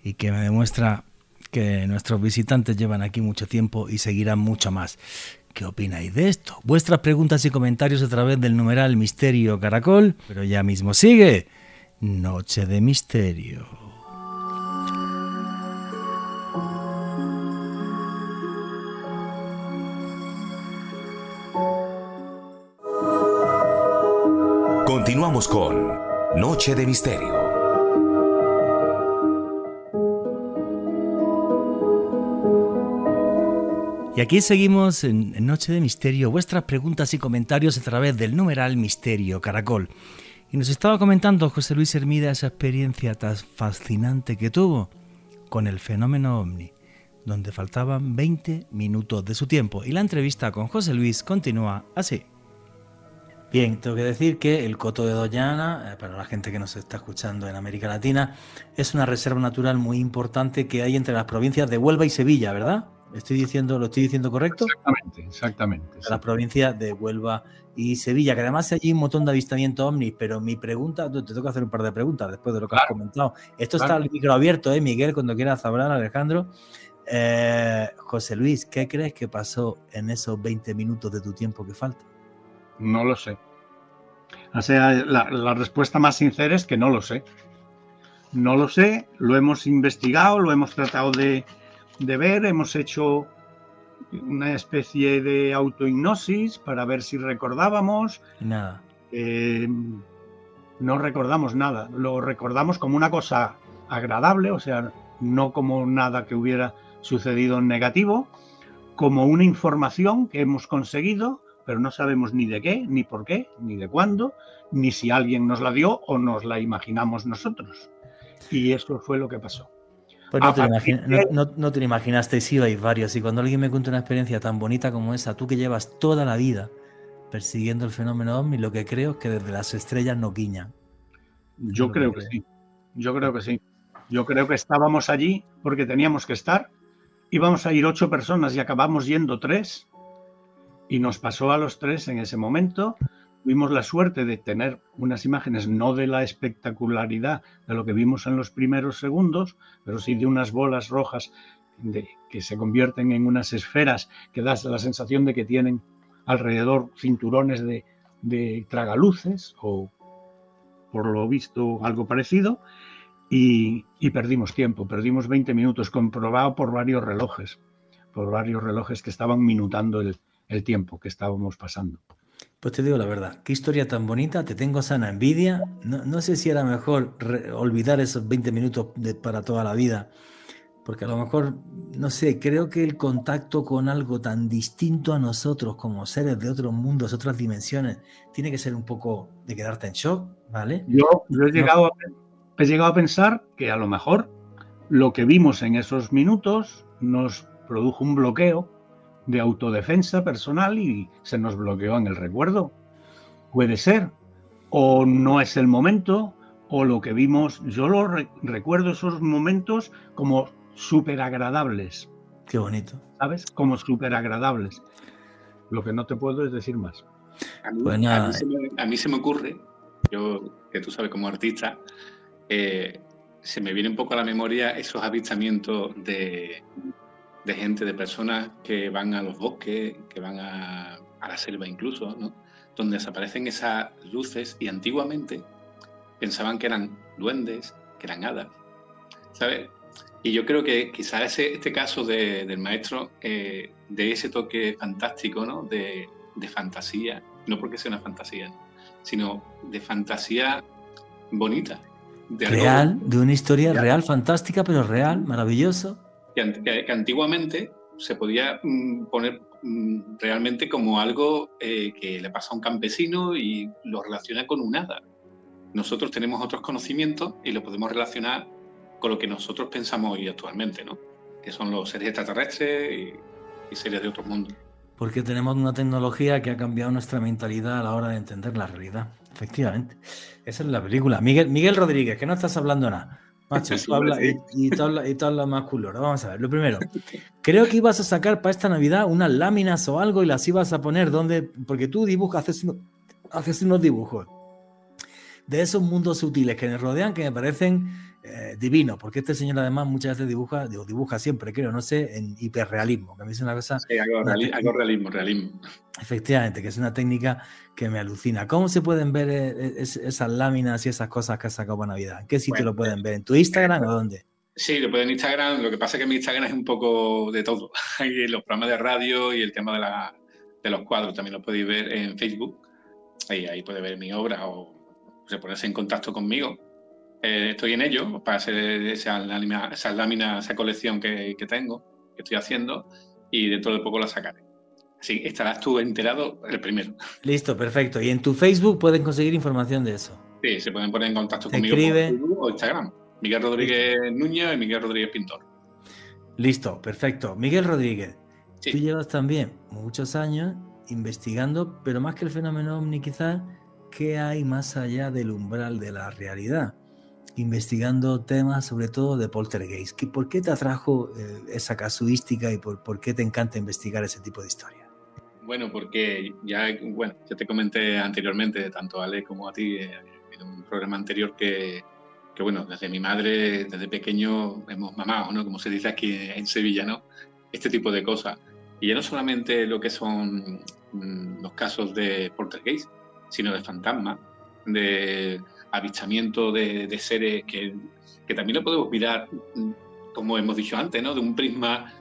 [SPEAKER 3] y que me demuestra que nuestros visitantes llevan aquí mucho tiempo y seguirán mucho más. ¿Qué opináis de esto? Vuestras preguntas y comentarios a través del numeral Misterio Caracol, pero ya mismo sigue Noche de Misterio.
[SPEAKER 2] Continuamos con Noche de Misterio.
[SPEAKER 3] Y aquí seguimos en Noche de Misterio, vuestras preguntas y comentarios a través del numeral Misterio Caracol. Y nos estaba comentando José Luis Hermida esa experiencia tan fascinante que tuvo con el fenómeno OVNI, donde faltaban 20 minutos de su tiempo. Y la entrevista con José Luis continúa así. Bien, tengo que decir que el Coto de Doñana, para la gente que nos está escuchando en América Latina, es una reserva natural muy importante que hay entre las provincias de Huelva y Sevilla, ¿verdad? ¿Lo estoy diciendo correcto?
[SPEAKER 6] Exactamente.
[SPEAKER 3] Las provincias de Huelva y Sevilla, que además hay allí un montón de avistamientos ovnis, pero mi pregunta, te tengo que hacer un par de preguntas después de lo que has comentado. Esto está al micro abierto, Miguel, cuando quieras hablar, Alejandro. José Luis, ¿qué crees que pasó en esos 20 minutos de tu tiempo que falta?
[SPEAKER 6] No lo sé. O sea, la respuesta más sincera es que no lo sé. No lo sé, lo hemos investigado, lo hemos tratado de ver, hemos hecho una especie de autohipnosis para ver si recordábamos.
[SPEAKER 3] Nada.
[SPEAKER 6] No recordamos nada, lo recordamos como una cosa agradable, o sea, no como nada que hubiera sucedido en negativo, como una información que hemos conseguido, pero no sabemos ni de qué, ni por qué, ni de cuándo, ni si alguien nos la dio o nos la imaginamos nosotros. Y eso fue lo que pasó.
[SPEAKER 3] Pues no te lo imaginaste, si ibais varios. Y cuando alguien me cuenta una experiencia tan bonita como esa, tú que llevas toda la vida persiguiendo el fenómeno OVNI, lo que creo es que desde las estrellas no guiñan.
[SPEAKER 6] Yo creo que sí. Yo creo que sí. Yo creo que estábamos allí porque teníamos que estar. Íbamos a ir 8 personas y acabamos yendo 3. Y nos pasó a los 3 en ese momento. Tuvimos la suerte de tener unas imágenes no de la espectacularidad de lo que vimos en los primeros segundos, pero sí de unas bolas rojas que se convierten en unas esferas que das la sensación de que tienen alrededor cinturones de tragaluces o, por lo visto, algo parecido. Y perdimos tiempo, perdimos 20 minutos, comprobado por varios relojes que estaban minutando el tiempo que estábamos pasando.
[SPEAKER 3] Pues te digo la verdad, qué historia tan bonita, te tengo sana envidia. No sé si era mejor olvidar esos 20 minutos para toda la vida, porque a lo mejor, no sé, creo que el contacto con algo tan distinto a nosotros como seres de otros mundos, otras dimensiones, tiene que ser un poco de quedarte en shock, ¿vale?
[SPEAKER 6] Yo he llegado a pensar que a lo mejor lo que vimos en esos minutos nos produjo un bloqueo de autodefensa personal y se nos bloqueó en el recuerdo. Puede ser, o no es el momento, o lo que vimos, yo lo recuerdo esos momentos como súper agradables.
[SPEAKER 3] Qué bonito.
[SPEAKER 6] ¿Sabes? Como súper agradables. Lo que no te puedo es decir más.
[SPEAKER 5] A mí se me ocurre, yo, que tú sabes como artista, se me viene un poco a la memoria esos avistamientos de gente, de personas que van a los bosques, que van a la selva incluso, ¿no? Donde desaparecen esas luces y antiguamente pensaban que eran duendes, que eran hadas, ¿sabes? Y yo creo que quizás este caso del maestro, de ese toque fantástico, ¿no? De fantasía, no porque sea una fantasía, ¿no? Sino de fantasía bonita.
[SPEAKER 3] Real, de una historia real, fantástica, pero real, maravilloso.
[SPEAKER 5] Que antiguamente se podía poner realmente como algo que le pasa a un campesino y lo relaciona con un hada. Nosotros tenemos otros conocimientos y lo podemos relacionar con lo que nosotros pensamos hoy actualmente, ¿no? Que son los seres extraterrestres y seres de otros mundos.
[SPEAKER 3] Porque tenemos una tecnología que ha cambiado nuestra mentalidad a la hora de entender la realidad. Efectivamente. Esa es la película. Miguel Rodríguez, que no estás hablando nada. Macho, tú hablas y tú hablas más culo. Vamos a ver, lo primero. Creo que ibas a sacar para esta Navidad unas láminas o algo y las ibas a poner donde... Porque tú dibujas, haces unos dibujos de esos mundos sutiles que nos rodean que me parecen divinos. Porque este señor además muchas veces dibuja siempre, creo, no sé, en hiperrealismo. Que a mí es una cosa...
[SPEAKER 5] Sí, algo realismo.
[SPEAKER 3] Efectivamente, que es una técnica que me alucina. ¿Cómo se pueden ver esas láminas y esas cosas que has sacado para Navidad? ¿En qué sitio lo pueden ver? ¿En tu Instagram o dónde?
[SPEAKER 5] Sí, lo pueden en Instagram. Lo que pasa es que mi Instagram es un poco de todo. Hay los programas de radio y el tema de los cuadros también lo podéis ver en Facebook. Ahí puede ver mi obra o ponerse en contacto conmigo. Estoy en ello para hacer esas láminas, esa colección que tengo, que estoy haciendo. y dentro de poco la sacaré. Así estarás tú enterado el primero.
[SPEAKER 3] Listo, perfecto. Y en tu Facebook pueden conseguir información de eso.
[SPEAKER 5] Sí, se pueden poner en contacto
[SPEAKER 3] Te
[SPEAKER 5] conmigo
[SPEAKER 3] escribe.
[SPEAKER 5] por Facebook o Instagram. Miguel Rodríguez Núñez y Miguel Rodríguez Pintor.
[SPEAKER 3] Listo, perfecto. Miguel Rodríguez,
[SPEAKER 5] Sí.
[SPEAKER 3] tú llevas también muchos años investigando, pero más que el fenómeno ovni quizás, ¿qué hay más allá del umbral de la realidad? Investigando temas sobre todo de poltergeist. ¿Por qué te atrajo esa casuística y por qué te encanta investigar ese tipo de historias?
[SPEAKER 5] Bueno, porque ya te comenté anteriormente, tanto a Ale como a ti, en un programa anterior que bueno, desde mi madre, desde pequeño, hemos mamado, ¿no? Como se dice aquí en Sevilla, ¿no? Este tipo de cosas. Y ya no solamente lo que son los casos de poltergeist, sino de fantasmas, de avistamiento de seres que también lo podemos mirar, como hemos dicho antes, ¿no? De un prisma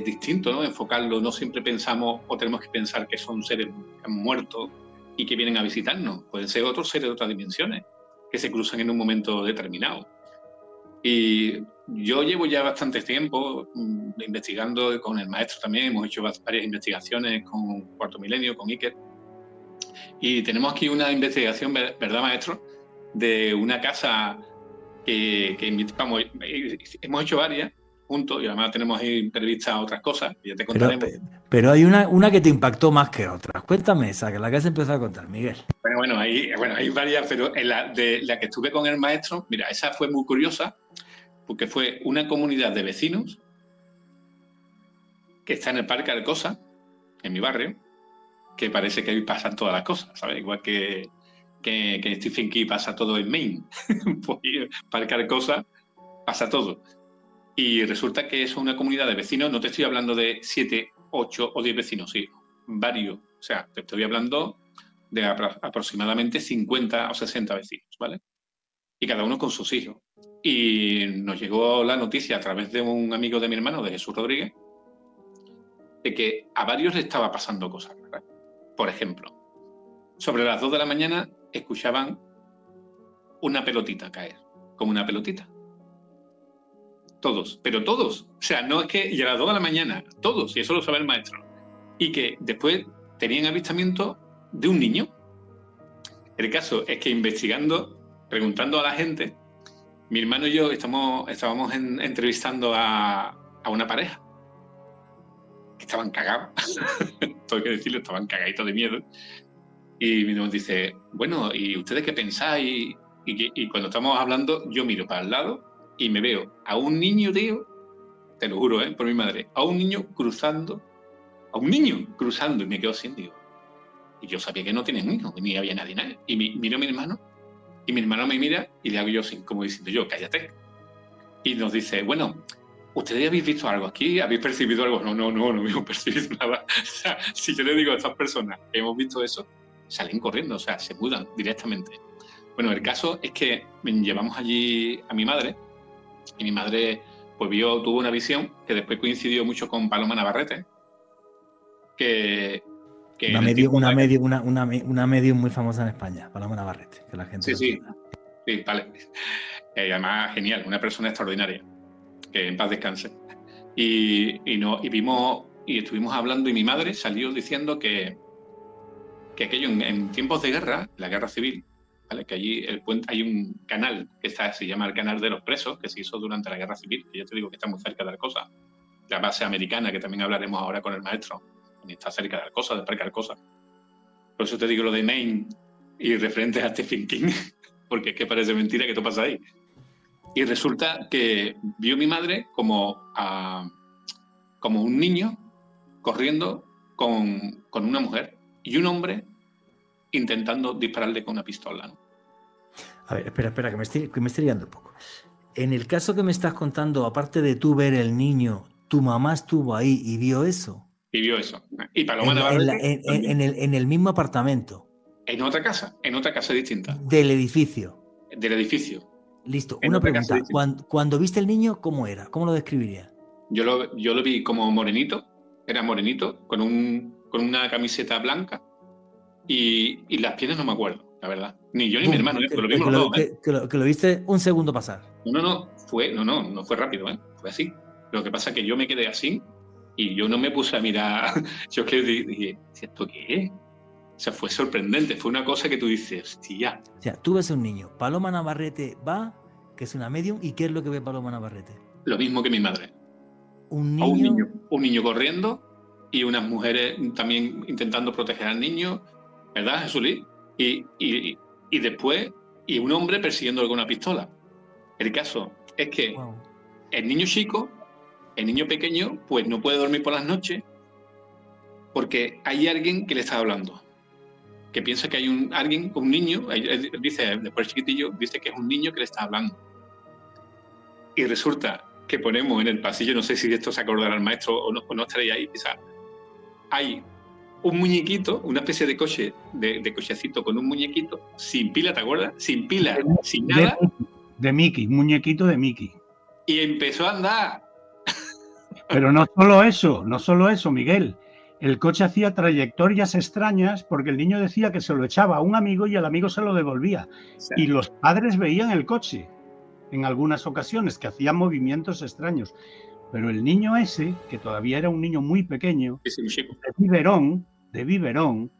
[SPEAKER 5] distinto, ¿no? Enfocarlo, no siempre pensamos o tenemos que pensar que son seres que han muerto y que vienen a visitarnos. Pueden ser otros seres de otras dimensiones que se cruzan en un momento determinado. Y yo llevo ya bastante tiempo investigando con el maestro también, hemos hecho varias investigaciones con Cuarto Milenio, con Iker, y tenemos aquí una investigación, ¿verdad, maestro?, de una casa que hemos hecho varias juntos y además tenemos ahí previstas otras cosas, que ya te contaremos.
[SPEAKER 3] Pero hay una que te impactó más que otras. Cuéntame esa, que la que has empezado a contar, Miguel.
[SPEAKER 5] Bueno, hay varias, pero en la que estuve con el maestro, mira, esa fue muy curiosa, porque fue una comunidad de vecinos que está en el Parque Alcosa, en mi barrio, que parece que ahí pasan todas las cosas, ¿sabes? Igual que Stephen King pasa todo en Maine, pues Parque Alcosa pasa todo. Y resulta que es una comunidad de vecinos, no te estoy hablando de 7, 8 o 10 vecinos, sí, varios. O sea, te estoy hablando de aproximadamente 50 o 60 vecinos, ¿vale? Y cada uno con sus hijos. Y nos llegó la noticia a través de un amigo de mi hermano, de Jesús Rodríguez, de que a varios le estaba pasando cosas, ¿verdad? Por ejemplo, sobre las 2 de la mañana escuchaban una pelotita caer, como una pelotita. Todos, pero todos. O sea, no es que y a las 2 de la mañana, todos, y eso lo sabe el maestro. Y que después tenían avistamiento de un niño. El caso es que investigando, preguntando a la gente, mi hermano y yo estábamos entrevistando a una pareja que estaban cagados. Todo hay que decirlo, estaban cagaditos de miedo. Y nos dice, bueno, ¿y ustedes qué pensáis? Y cuando estamos hablando, yo miro para el lado y me veo a un niño, tío, te lo juro, por mi madre, a un niño cruzando, y me quedo así, digo. Y yo sabía que no tenían hijos, ni había nadie. Y miro a mi hermano, y mi hermano me mira y le hago yo así, como diciendo yo, cállate. Y nos dice, bueno, ¿ustedes habéis visto algo aquí? ¿Habéis percibido algo? No hemos percibido nada. O sea, si yo le digo a estas personas que hemos visto eso, salen corriendo, o sea, se mudan directamente. Bueno, el caso es que llevamos allí a mi madre, y mi madre pues tuvo una visión que después coincidió mucho con Paloma Navarrete, que
[SPEAKER 3] una medium muy famosa en España, Paloma Navarrete, que la gente
[SPEAKER 5] sí, vale. Además, genial, una persona extraordinaria, que en paz descanse. Y vimos, y estuvimos hablando, y mi madre salió diciendo que aquello en tiempos de guerra, la guerra civil, ¿vale? Que allí hay un canal que se llama el Canal de los Presos, que se hizo durante la guerra civil, que yo te digo que está muy cerca de Alcosa. La base americana, que también hablaremos ahora con el maestro, está cerca de Alcosa, del Parque Alcosa. Por eso te digo lo de Maine y referente a Stephen King, porque es que parece mentira que esto pasa ahí. Y resulta que vio mi madre como un niño corriendo con una mujer y un hombre intentando dispararle con una pistola, ¿no?
[SPEAKER 3] A ver, espera, que me estoy liando un poco. En el caso que me estás contando, aparte de tú ver el niño, ¿tu mamá estuvo ahí y vio eso?
[SPEAKER 5] Y vio eso. Y Paloma Navarrete
[SPEAKER 3] en el mismo apartamento.
[SPEAKER 5] En otra casa distinta.
[SPEAKER 3] Del edificio.
[SPEAKER 5] Del edificio.
[SPEAKER 3] Listo, una pregunta. Cuando viste el niño, ¿cómo era? ¿Cómo lo describirías?
[SPEAKER 5] Yo lo vi como morenito, era morenito, con una camiseta blanca y las piernas no me acuerdo, la verdad. Ni yo ni mi hermano, lo vimos los dos.
[SPEAKER 3] Que lo viste un segundo pasar.
[SPEAKER 5] No fue rápido, fue así. Lo que pasa es que yo me quedé así Y yo no me puse a mirar, yo que dije, ¿esto qué es? O sea, fue sorprendente, fue una cosa que tú dices, hostia.
[SPEAKER 3] O sea, tú ves a un niño, Paloma Navarrete va, que es una medium, ¿y qué es lo que ve Paloma Navarrete?
[SPEAKER 5] Lo mismo que mi madre.
[SPEAKER 3] Un niño...
[SPEAKER 5] Un niño corriendo y unas mujeres también intentando proteger al niño, ¿verdad, Jesulí? Y después, y un hombre persiguiéndolo con una pistola. El caso es que
[SPEAKER 3] Wow.
[SPEAKER 5] el niño chico, el niño pequeño, pues no puede dormir por las noches porque hay alguien que le está hablando. Que piensa que hay un niño, él dice, después chiquitillo, dice que es un niño que le está hablando. Y resulta que ponemos en el pasillo, no sé si de esto se acordará el maestro o no estaréis ahí, quizás, hay un muñequito, una especie de coche, de cochecito con un muñequito, sin pila, ¿te acuerdas? Sin pila, sin nada.
[SPEAKER 6] De Mickey, muñequito de Mickey.
[SPEAKER 5] Y empezó a andar.
[SPEAKER 6] Pero no solo eso, Miguel. El coche hacía trayectorias extrañas porque el niño decía que se lo echaba a un amigo y el amigo se lo devolvía.
[SPEAKER 5] O sea,
[SPEAKER 6] Y los padres veían el coche en algunas ocasiones, que hacía movimientos extraños. Pero el niño ese, que todavía era un niño muy pequeño, de biberón,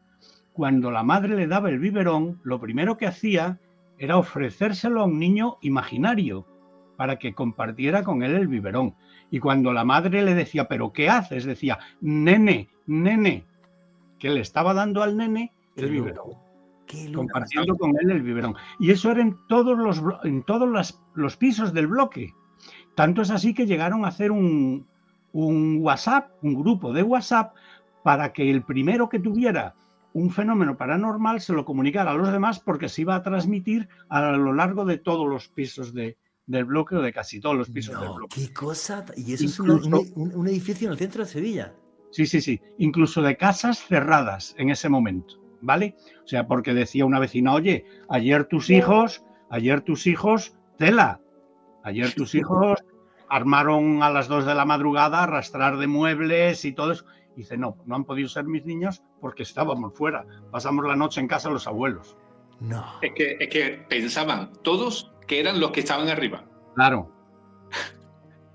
[SPEAKER 6] cuando la madre le daba el biberón, lo primero que hacía era ofrecérselo a un niño imaginario para que compartiera con él el biberón. Y cuando la madre le decía, ¿pero qué haces? Decía, nene, que le estaba dando al nene el biberón. Compartiendo con él el biberón. Y eso era en todos los pisos del bloque. Tanto es así que llegaron a hacer un WhatsApp, un grupo de WhatsApp, para que el primero que tuviera un fenómeno paranormal se lo comunicara a los demás, porque se iba a transmitir a lo largo de todos los pisos del bloque, o de casi todos los pisos del bloque.
[SPEAKER 3] ¡Qué cosa! Y eso incluso, es un edificio en el centro de Sevilla. Sí.
[SPEAKER 6] Incluso de casas cerradas en ese momento, ¿vale? O sea, porque decía una vecina, oye, ayer tus hijos, tela. Ayer tus hijos armaron a las 2 de la madrugada arrastrar de muebles y todo eso. Y dice, no han podido ser mis niños porque estábamos fuera. Pasamos la noche en casa los abuelos.
[SPEAKER 3] No.
[SPEAKER 5] Es que pensaban todos que eran los que estaban arriba.
[SPEAKER 6] Claro.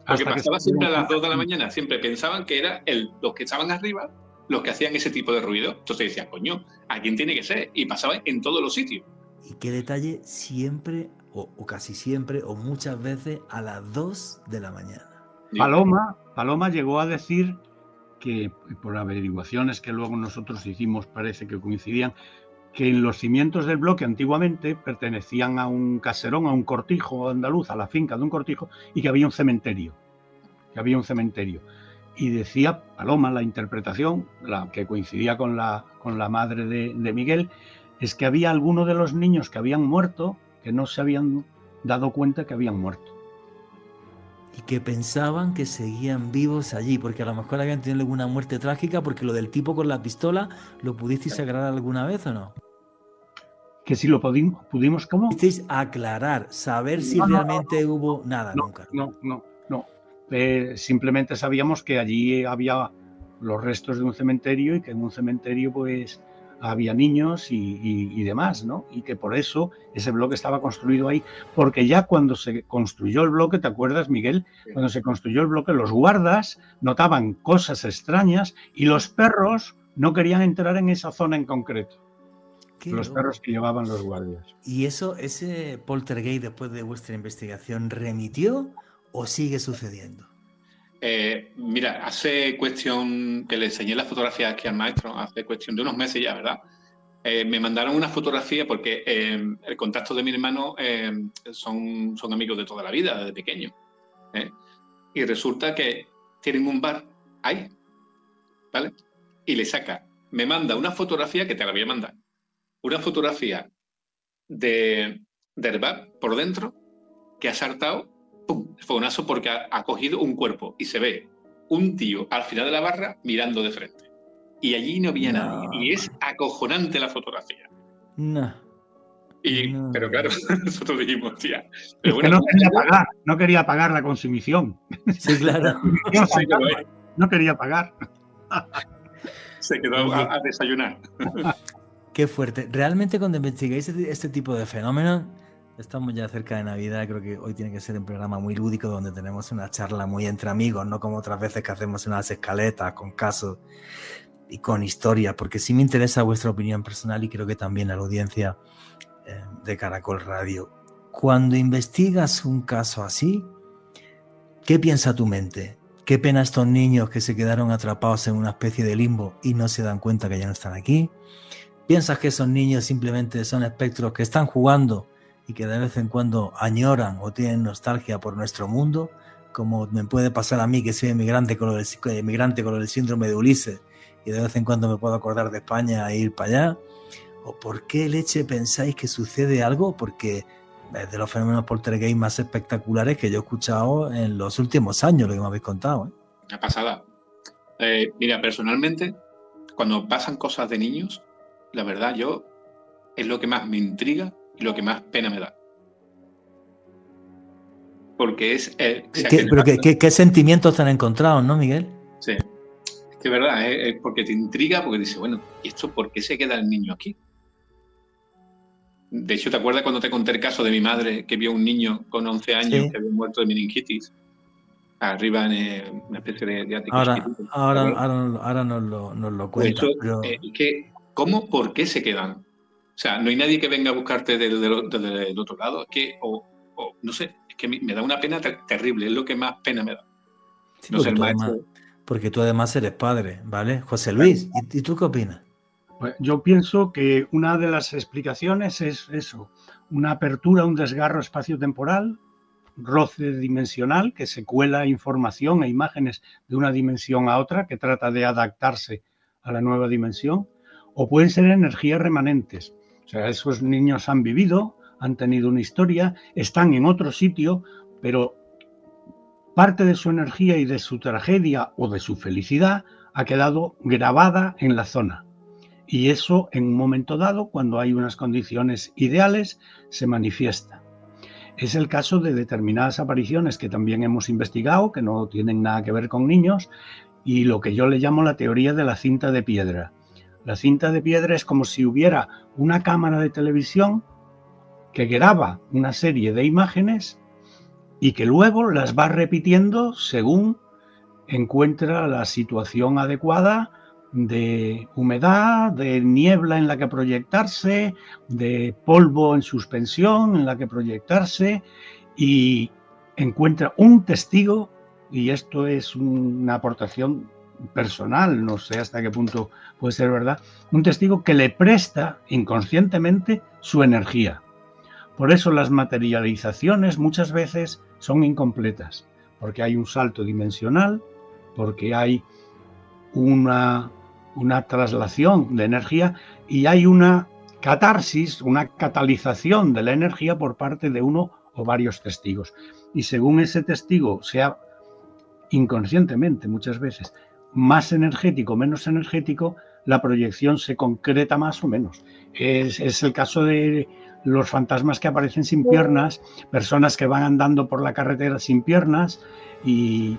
[SPEAKER 5] Porque pasaba siempre a las 2 de la mañana. Siempre pensaban que eran los que estaban arriba los que hacían ese tipo de ruido. Entonces decían, coño, ¿a quién tiene que ser? Y pasaba en todos los sitios.
[SPEAKER 3] Y qué detalle, siempre, o casi siempre, o muchas veces, a las 2 de la mañana.
[SPEAKER 6] Paloma llegó a decir que, por averiguaciones que luego nosotros hicimos, parece que coincidían, que en los cimientos del bloque antiguamente pertenecían a un caserón, a un cortijo andaluz, a la finca de un cortijo, y que había un cementerio. Y decía Paloma, la interpretación, la que coincidía con la madre de Miguel, es que había algunos de los niños que habían muerto que no se habían dado cuenta que habían muerto.
[SPEAKER 3] Y que pensaban que seguían vivos allí, porque a lo mejor habían tenido alguna muerte trágica, porque lo del tipo con la pistola, ¿lo pudisteis aclarar alguna vez o no?
[SPEAKER 6] Que si lo pudimos ¿cómo?
[SPEAKER 3] ¿Pudisteis aclarar, saber si realmente hubo nada? Nunca.
[SPEAKER 6] No. Simplemente sabíamos que allí había los restos de un cementerio y que en un cementerio pues había niños y demás, ¿no? Y que por eso ese bloque estaba construido ahí, porque ya cuando se construyó el bloque, ¿te acuerdas, Miguel? Cuando se construyó el bloque, los guardas notaban cosas extrañas y los perros no querían entrar en esa zona en concreto. Los perros que llevaban los guardias.
[SPEAKER 3] ¿Y ese poltergeist, después de vuestra investigación, remitió o sigue sucediendo?
[SPEAKER 5] Mira, hace cuestión que le enseñé las fotografías aquí al maestro, hace cuestión de unos meses ya, ¿verdad? Me mandaron una fotografía porque el contacto de mi hermano son amigos de toda la vida, desde pequeño. Y resulta que tienen un bar ahí, ¿vale? Y me manda una fotografía que te la voy a mandar. Una fotografía del bar por dentro que ha saltado, ¡pum!, el fogonazo porque ha cogido un cuerpo y se ve un tío al final de la barra mirando de frente. Y allí no había nadie. Y es acojonante la fotografía. Pero claro, nosotros dijimos, tía. Pero bueno,
[SPEAKER 6] no quería pagar la consumición.
[SPEAKER 3] Sí, claro.
[SPEAKER 6] No quería pagar.
[SPEAKER 5] Se quedó a desayunar.
[SPEAKER 3] Qué fuerte. Realmente cuando investigáis este tipo de fenómenos, Estamos ya cerca de Navidad, creo que hoy tiene que ser un programa muy lúdico donde tenemos una charla muy entre amigos, no como otras veces que hacemos unas escaletas con casos y con historia, porque sí me interesa vuestra opinión personal y creo que también a la audiencia de Caracol Radio. Cuando investigas un caso así, ¿qué piensa tu mente? ¿Qué pena estos niños que se quedaron atrapados en una especie de limbo y no se dan cuenta que ya no están aquí? ¿Piensas que esos niños simplemente son espectros que están jugando y que de vez en cuando añoran o tienen nostalgia por nuestro mundo, como me puede pasar a mí, que soy emigrante con el síndrome de Ulises y de vez en cuando me puedo acordar de España e ir para allá? ¿O por qué leche pensáis que sucede algo? Porque es de los fenómenos poltergeist más espectaculares que yo he escuchado en los últimos años, lo que me habéis contado, ¿eh?
[SPEAKER 5] Una pasada. Mira, personalmente, cuando pasan cosas de niños, la verdad, es lo que más me intriga y lo que más pena me da. Porque es...
[SPEAKER 3] ¿Qué sentimientos te han encontrado, no, Miguel?
[SPEAKER 5] Sí, es que es verdad, es porque te intriga, porque dices, bueno, ¿y esto por qué se queda el niño aquí? De hecho, ¿te acuerdas cuando te conté el caso de mi madre que vio un niño con 11 años que había muerto de meningitis? Arriba en una especie de ático.
[SPEAKER 3] Ahora nos lo cuenta.
[SPEAKER 5] Eso, pero... ¿por qué se quedan? O sea, no hay nadie que venga a buscarte del otro lado. Es que, no sé, es que me da una pena terrible, es lo que más pena me da.
[SPEAKER 3] Sí, porque tú además eres padre, ¿vale? José Luis, ¿y tú qué opinas?
[SPEAKER 6] Pues yo pienso que una de las explicaciones es eso, una apertura, un desgarro espaciotemporal, roce dimensional, que se cuela información e imágenes de una dimensión a otra, que trata de adaptarse a la nueva dimensión, o pueden ser energías remanentes. O sea, esos niños han vivido, han tenido una historia, están en otro sitio, pero parte de su energía y de su tragedia o de su felicidad ha quedado grabada en la zona. Y eso, en un momento dado, cuando hay unas condiciones ideales, se manifiesta. Es el caso de determinadas apariciones que también hemos investigado, que no tienen nada que ver con niños, y lo que yo le llamo la teoría de la cinta de piedra. La cinta de piedra es como si hubiera una cámara de televisión que graba una serie de imágenes y que luego las va repitiendo según encuentra la situación adecuada de humedad, de niebla en la que proyectarse, de polvo en suspensión en la que proyectarse, y encuentra un testigo, y esto es una aportación personal, no sé hasta qué punto puede ser verdad, un testigo que le presta inconscientemente su energía. Por eso las materializaciones muchas veces son incompletas, porque hay un salto dimensional, porque hay una traslación de energía y hay una catarsis, una catalización de la energía por parte de uno o varios testigos. Y según ese testigo sea inconscientemente muchas veces más energético, menos energético, la proyección se concreta más o menos. Es el caso de los fantasmas que aparecen sin piernas, personas que van andando por la carretera sin piernas y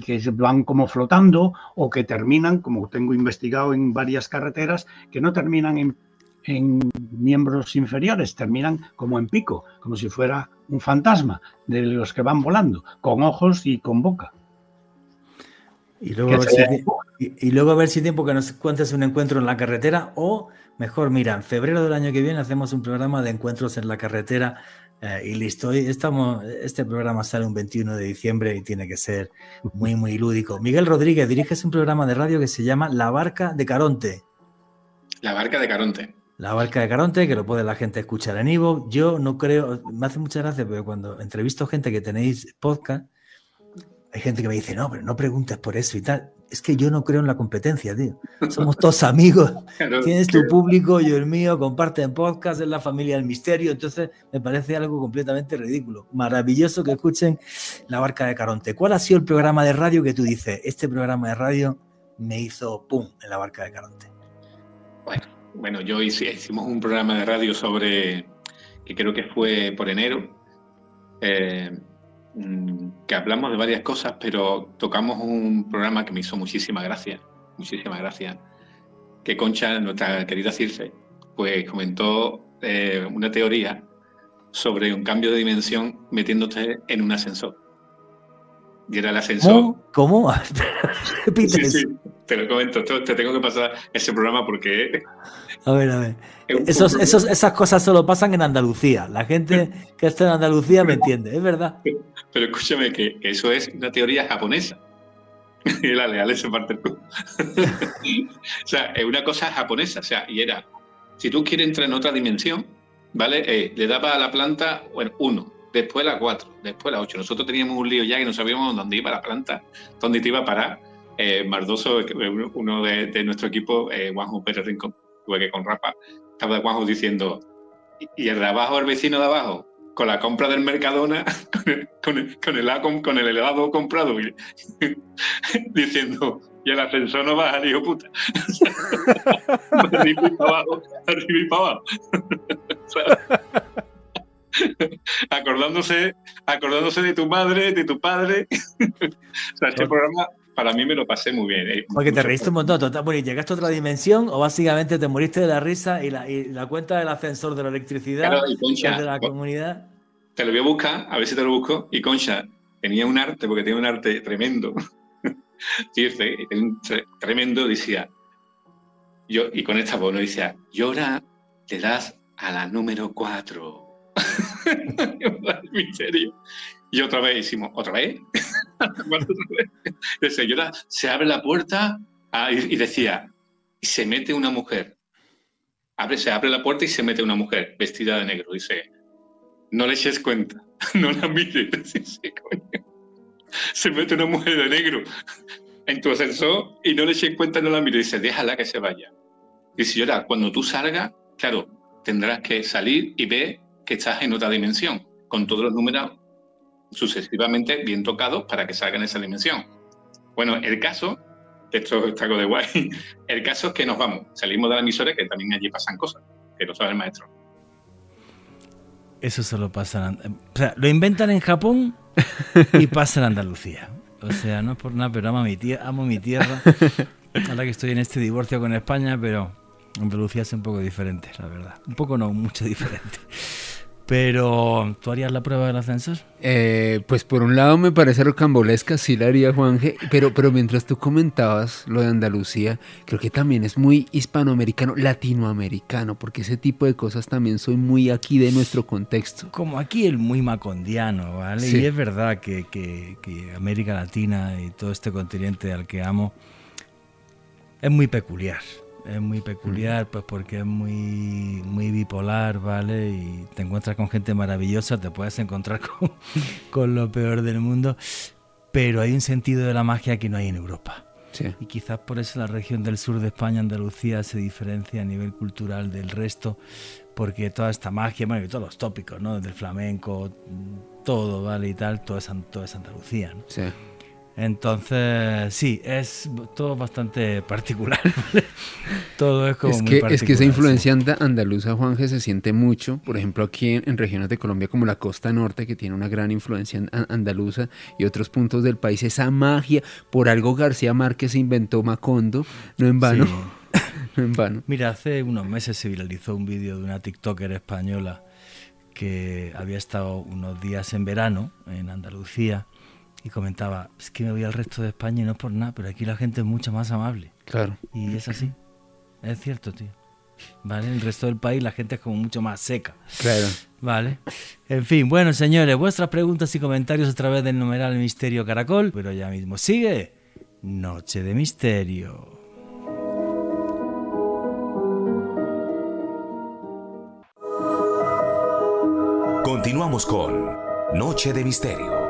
[SPEAKER 6] que van como flotando, o que terminan, como tengo investigado en varias carreteras, que no terminan en miembros inferiores, terminan como en pico, como si fuera un fantasma de los que van volando, con ojos y con boca.
[SPEAKER 3] Y luego a ver si tiempo que nos cuentes un encuentro en la carretera, o mejor, mira, en febrero del año que viene hacemos un programa de encuentros en la carretera y listo. Este programa sale un 21 de diciembre y tiene que ser muy, muy lúdico. Miguel Rodríguez, diriges un programa de radio que se llama La Barca de Caronte.
[SPEAKER 5] La Barca de Caronte.
[SPEAKER 3] La Barca de Caronte, que lo puede la gente escuchar en iVoox. Yo no creo, me hace mucha gracia, pero cuando entrevisto gente que tenéis podcast, hay gente que me dice, no, pero no preguntes por eso y tal. Es que yo no creo en la competencia, tío. Somos todos amigos. Claro, tienes tu público, yo el mío, comparten podcast, es la familia del misterio. Entonces me parece algo completamente ridículo. Maravilloso que escuchen La Barca de Caronte. ¿Cuál ha sido el programa de radio que tú dices, este programa de radio me hizo pum en La Barca de Caronte?
[SPEAKER 5] Bueno, yo hicimos un programa de radio sobre, que creo que fue por enero, que hablamos de varias cosas, pero tocamos un programa que me hizo muchísima gracia, que Concha, nuestra querida Circe, pues comentó una teoría sobre un cambio de dimensión metiéndote en un ascensor. Y era el ascensor.
[SPEAKER 3] ¿Cómo?
[SPEAKER 5] Sí, sí, te lo comento. Te tengo que pasar ese programa porque...
[SPEAKER 3] A ver. Esas cosas solo pasan en Andalucía. La gente que está en Andalucía me entiende, es verdad.
[SPEAKER 5] Pero escúchame que eso es una teoría japonesa. Y la leal se parte el culo. O sea, es una cosa japonesa. O sea, y era, si tú quieres entrar en otra dimensión, ¿vale? Le daba a la planta 1, después la 4, después la 8. Nosotros teníamos un lío ya que no sabíamos dónde iba la planta, dónde te iba a parar. Mardoso, uno de nuestro equipo, Juanjo Pérez Rincón, igual que con Rafa, estaba Juanjo diciendo, y el de abajo, el vecino de abajo, con la compra del Mercadona, con el helado comprado, diciendo, y el ascensor no baja, hijo puta. Arriba y para abajo. Acordándose de tu madre, de tu padre. O sea, este programa para mí me lo pasé muy bien.
[SPEAKER 3] Porque te reíste un montón. Bueno, ¿y llegaste a otra dimensión o básicamente te moriste de la risa y la cuenta del ascensor de la electricidad,
[SPEAKER 5] claro, y Concha,
[SPEAKER 3] de la comunidad?
[SPEAKER 5] Te lo voy a buscar, a ver si te lo busco. Y Concha tenía un arte, porque tenía un arte tremendo. Tremendo, decía, y con esta voz, ¿no? Decía, y ahora le das a la número 4. Misterio. Y otra vez hicimos, ¿otra vez? Decía, y ahora se abre la puerta y decía, y se mete una mujer. Se abre la puerta y se mete una mujer vestida de negro. Dice, no le eches cuenta, no la mires. Se mete una mujer de negro en tu ascensor y no le eches cuenta, no la mires. Dice, déjala que se vaya. Dice, y ahora, cuando tú salgas, claro, tendrás que salir y ver que estás en otra dimensión, con todos los números sucesivamente bien tocados para que salgan en esa dimensión. Bueno, el caso, esto está algo de guay, el caso es que nos vamos, salimos de la emisora, que también allí pasan cosas, que lo sabe el maestro.
[SPEAKER 3] Eso solo pasa o sea, lo inventan en Japón y pasa en Andalucía. O sea, no es por nada, pero amo mi tierra. Ahora que estoy en este divorcio con España, pero Andalucía es un poco diferente, la verdad. Un poco no, mucho diferente. Pero, ¿tú harías la prueba del ascensor?
[SPEAKER 4] Pues por un lado me parece rocambolesca, sí la haría, Juanje, pero mientras tú comentabas lo de Andalucía, creo que también es muy hispanoamericano, latinoamericano, porque ese tipo de cosas también soy muy aquí de nuestro contexto.
[SPEAKER 3] Como aquí el muy macondiano, ¿vale? Sí. Y es verdad que América Latina y todo este continente al que amo es muy peculiar. Es muy peculiar, pues porque es muy bipolar, ¿vale? Y te encuentras con gente maravillosa, te puedes encontrar con lo peor del mundo, pero hay un sentido de la magia que no hay en Europa. Sí. Y quizás por eso la región del sur de España, Andalucía, se diferencia a nivel cultural del resto, porque toda esta magia, bueno, y todos los tópicos, ¿no? Del flamenco, todo, ¿vale? Y tal, todo es Andalucía, ¿no? Sí. Entonces, sí, es todo bastante particular, ¿vale? Todo es como muy particular.
[SPEAKER 4] Es que esa influencia andaluza, Juanje, se siente mucho. Por ejemplo, aquí en regiones de Colombia como la costa norte, que tiene una gran influencia andaluza, y otros puntos del país, esa magia. Por algo García Márquez inventó Macondo, no en vano. Sí. No en vano.
[SPEAKER 3] Mira, hace unos meses se viralizó un vídeo de una TikToker española que había estado unos días en verano en Andalucía. Y comentaba, es que me voy al resto de España y no es por nada, pero aquí la gente es mucho más amable.
[SPEAKER 4] Claro.
[SPEAKER 3] Y es así. Es cierto, tío. ¿Vale? En el resto del país la gente es como mucho más seca.
[SPEAKER 4] Claro.
[SPEAKER 3] ¿Vale? En fin, bueno, señores, vuestras preguntas y comentarios a través del numeral Misterio Caracol. Pero ya mismo sigue Noche de Misterio.
[SPEAKER 2] Continuamos con Noche de Misterio.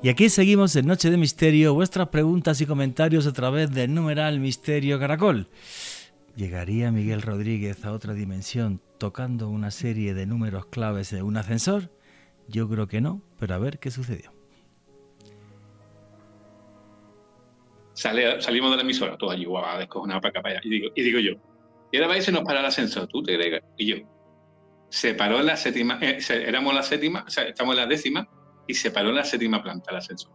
[SPEAKER 3] Y aquí seguimos en Noche de Misterio, vuestras preguntas y comentarios a través del numeral Misterio Caracol. ¿Llegaría Miguel Rodríguez a otra dimensión tocando una serie de números claves de un ascensor? Yo creo que no, pero a ver qué sucedió.
[SPEAKER 5] Salimos de la emisora, todos allí, guau, descojonados para acá, para allá. Y digo yo, y ahora se nos para el ascensor, ¿tú te crees? Y yo, se paró en la séptima, éramos la séptima, o sea, estamos en la décima, y se paró en la séptima planta el ascensor.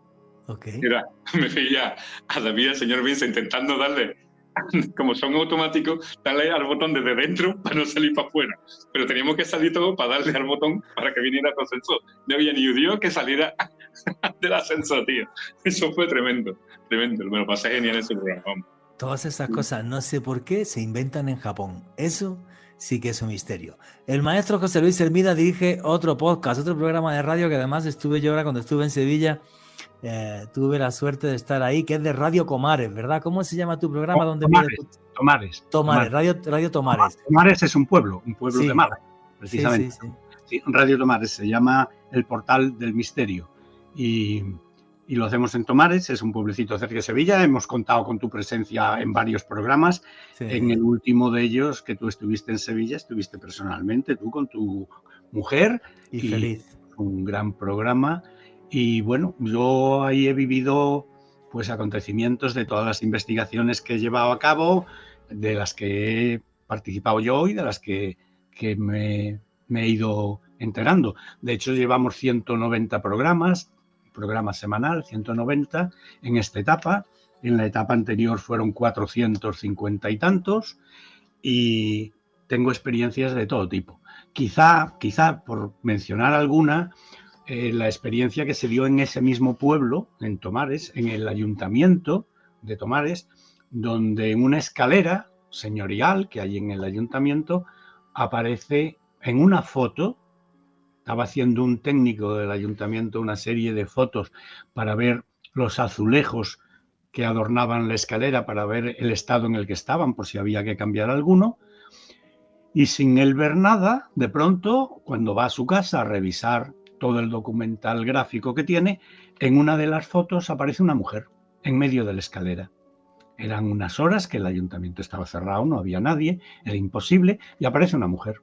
[SPEAKER 3] Okay.
[SPEAKER 5] Mira, me veía a David, al señor Vince, intentando darle como son automáticos, darle al botón desde dentro para no salir para afuera. Pero teníamos que salir todos para darle al botón para que viniera tu ascensor. No había ni un Dios que saliera del ascensor, tío. Eso fue tremendo, tremendo. Me lo pasé genial en ese programa.
[SPEAKER 3] Todas esas cosas, no sé por qué, se inventan en Japón. Eso sí que es un misterio. El maestro José Luis Hermida dirige otro podcast, otro programa de radio que además estuve yo ahora cuando estuve en Sevilla. Tuve la suerte de estar ahí, que es de Radio Comares, ¿verdad? ¿Cómo se llama tu programa?
[SPEAKER 6] Tomares.
[SPEAKER 3] Radio Tomares.
[SPEAKER 6] Tomares es un pueblo
[SPEAKER 3] sí.
[SPEAKER 6] de Málaga, precisamente. Sí, Radio Tomares se llama el Portal del Misterio y lo hacemos en Tomares, es un pueblecito cerca de Sevilla. Hemos contado con tu presencia en varios programas. Sí. En el último de ellos, que tú estuviste en Sevilla, estuviste personalmente, tú con tu mujer.
[SPEAKER 3] Y feliz.
[SPEAKER 6] Un gran programa. Y bueno, yo ahí he vivido pues acontecimientos de todas las investigaciones que he llevado a cabo, de las que he participado yo y de las que me he ido enterando. De hecho, llevamos 190 programas, programa semanal, 190 en esta etapa. En la etapa anterior fueron 450 y tantos y tengo experiencias de todo tipo. Quizá por mencionar alguna, la experiencia que se dio en ese mismo pueblo, en Tomares, en el ayuntamiento de Tomares, donde en una escalera señorial que hay en el ayuntamiento aparece en una foto. Estaba haciendo un técnico del ayuntamiento una serie de fotos para ver los azulejos que adornaban la escalera, para ver el estado en el que estaban, por si había que cambiar alguno. Y sin él ver nada, de pronto, cuando va a su casa a revisar todo el documental gráfico que tiene, en una de las fotos aparece una mujer en medio de la escalera. Eran unas horas que el ayuntamiento estaba cerrado, no había nadie, era imposible, y aparece una mujer.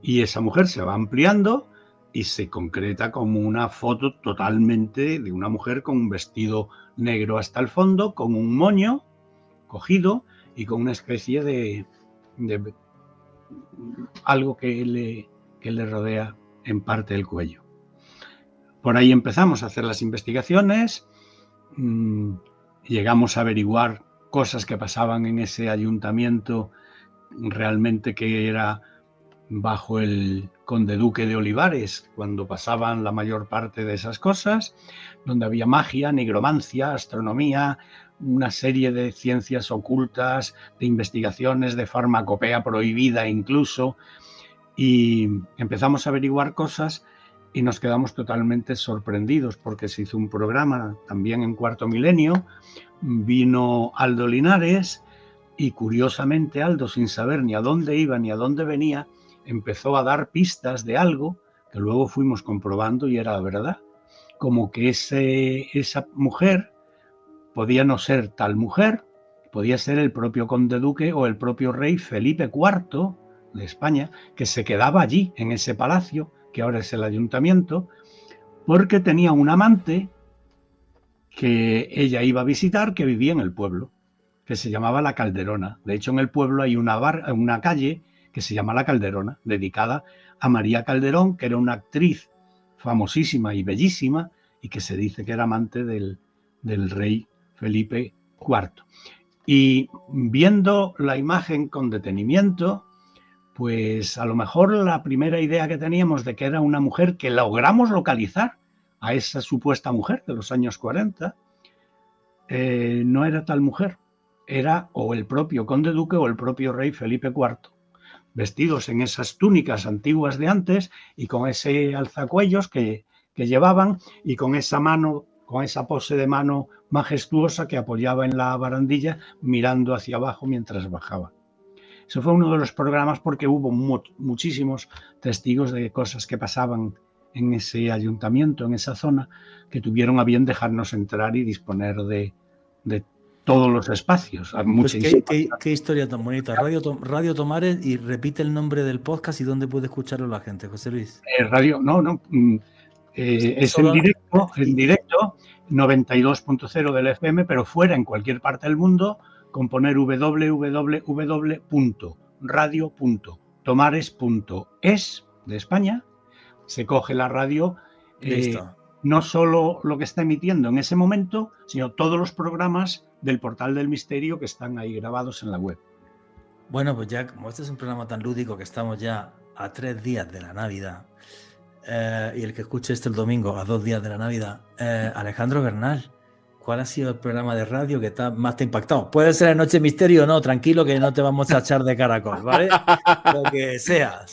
[SPEAKER 6] Y esa mujer se va ampliando y se concreta como una foto totalmente de una mujer con un vestido negro hasta el fondo, con un moño cogido y con una especie de algo que le rodea en parte del cuello. Por ahí empezamos a hacer las investigaciones, llegamos a averiguar cosas que pasaban en ese ayuntamiento, realmente que era bajo el conde duque de Olivares, cuando pasaban la mayor parte de esas cosas, donde había magia, nigromancia, astronomía, una serie de ciencias ocultas, de investigaciones, de farmacopea prohibida incluso, y empezamos a averiguar cosas y nos quedamos totalmente sorprendidos porque se hizo un programa también en Cuarto Milenio, vino Aldo Linares y curiosamente Aldo, sin saber ni a dónde iba ni a dónde venía, empezó a dar pistas de algo que luego fuimos comprobando y era verdad, como que esa mujer podía no ser tal mujer, podía ser el propio conde duque o el propio rey Felipe IV de España, que se quedaba allí en ese palacio que ahora es el ayuntamiento, porque tenía un amante que ella iba a visitar, que vivía en el pueblo, que se llamaba La Calderona. De hecho, en el pueblo hay una calle que se llama La Calderona, dedicada a María Calderón, que era una actriz famosísima y bellísima, y que se dice que era amante del rey Felipe IV. Y viendo la imagen con detenimiento, pues a lo mejor la primera idea que teníamos de que era una mujer que logramos localizar a esa supuesta mujer de los años 40, no era tal mujer, era o el propio conde duque o el propio rey Felipe IV, vestidos en esas túnicas antiguas de antes y con ese alzacuellos que llevaban y con esa mano, con esa pose de mano majestuosa que apoyaba en la barandilla mirando hacia abajo mientras bajaba. Eso fue uno de los programas porque hubo muchísimos testigos de cosas que pasaban en ese ayuntamiento, en esa zona, que tuvieron a bien dejarnos entrar y disponer de todos los espacios.
[SPEAKER 3] Pues qué historia tan bonita. Radio Tomares, y repite el nombre del podcast y dónde puede escucharlo la gente, José Luis.
[SPEAKER 6] Es en directo, 92.0 del FM, pero fuera en cualquier parte del mundo, con poner www.radio.tomares.es de España, se coge la radio, no solo lo que está emitiendo en ese momento, sino todos los programas del Portal del Misterio que están ahí grabados en la web.
[SPEAKER 3] Bueno, pues ya como este es un programa tan lúdico que estamos ya a 3 días de la Navidad, y el que escuche esto el domingo a 2 días de la Navidad, Alejandro Bernal, ¿cuál ha sido el programa de radio que más te ha impactado? Puede ser Noche de Misterio o no, tranquilo que no te vamos a echar de caracol, ¿vale? Lo que sea.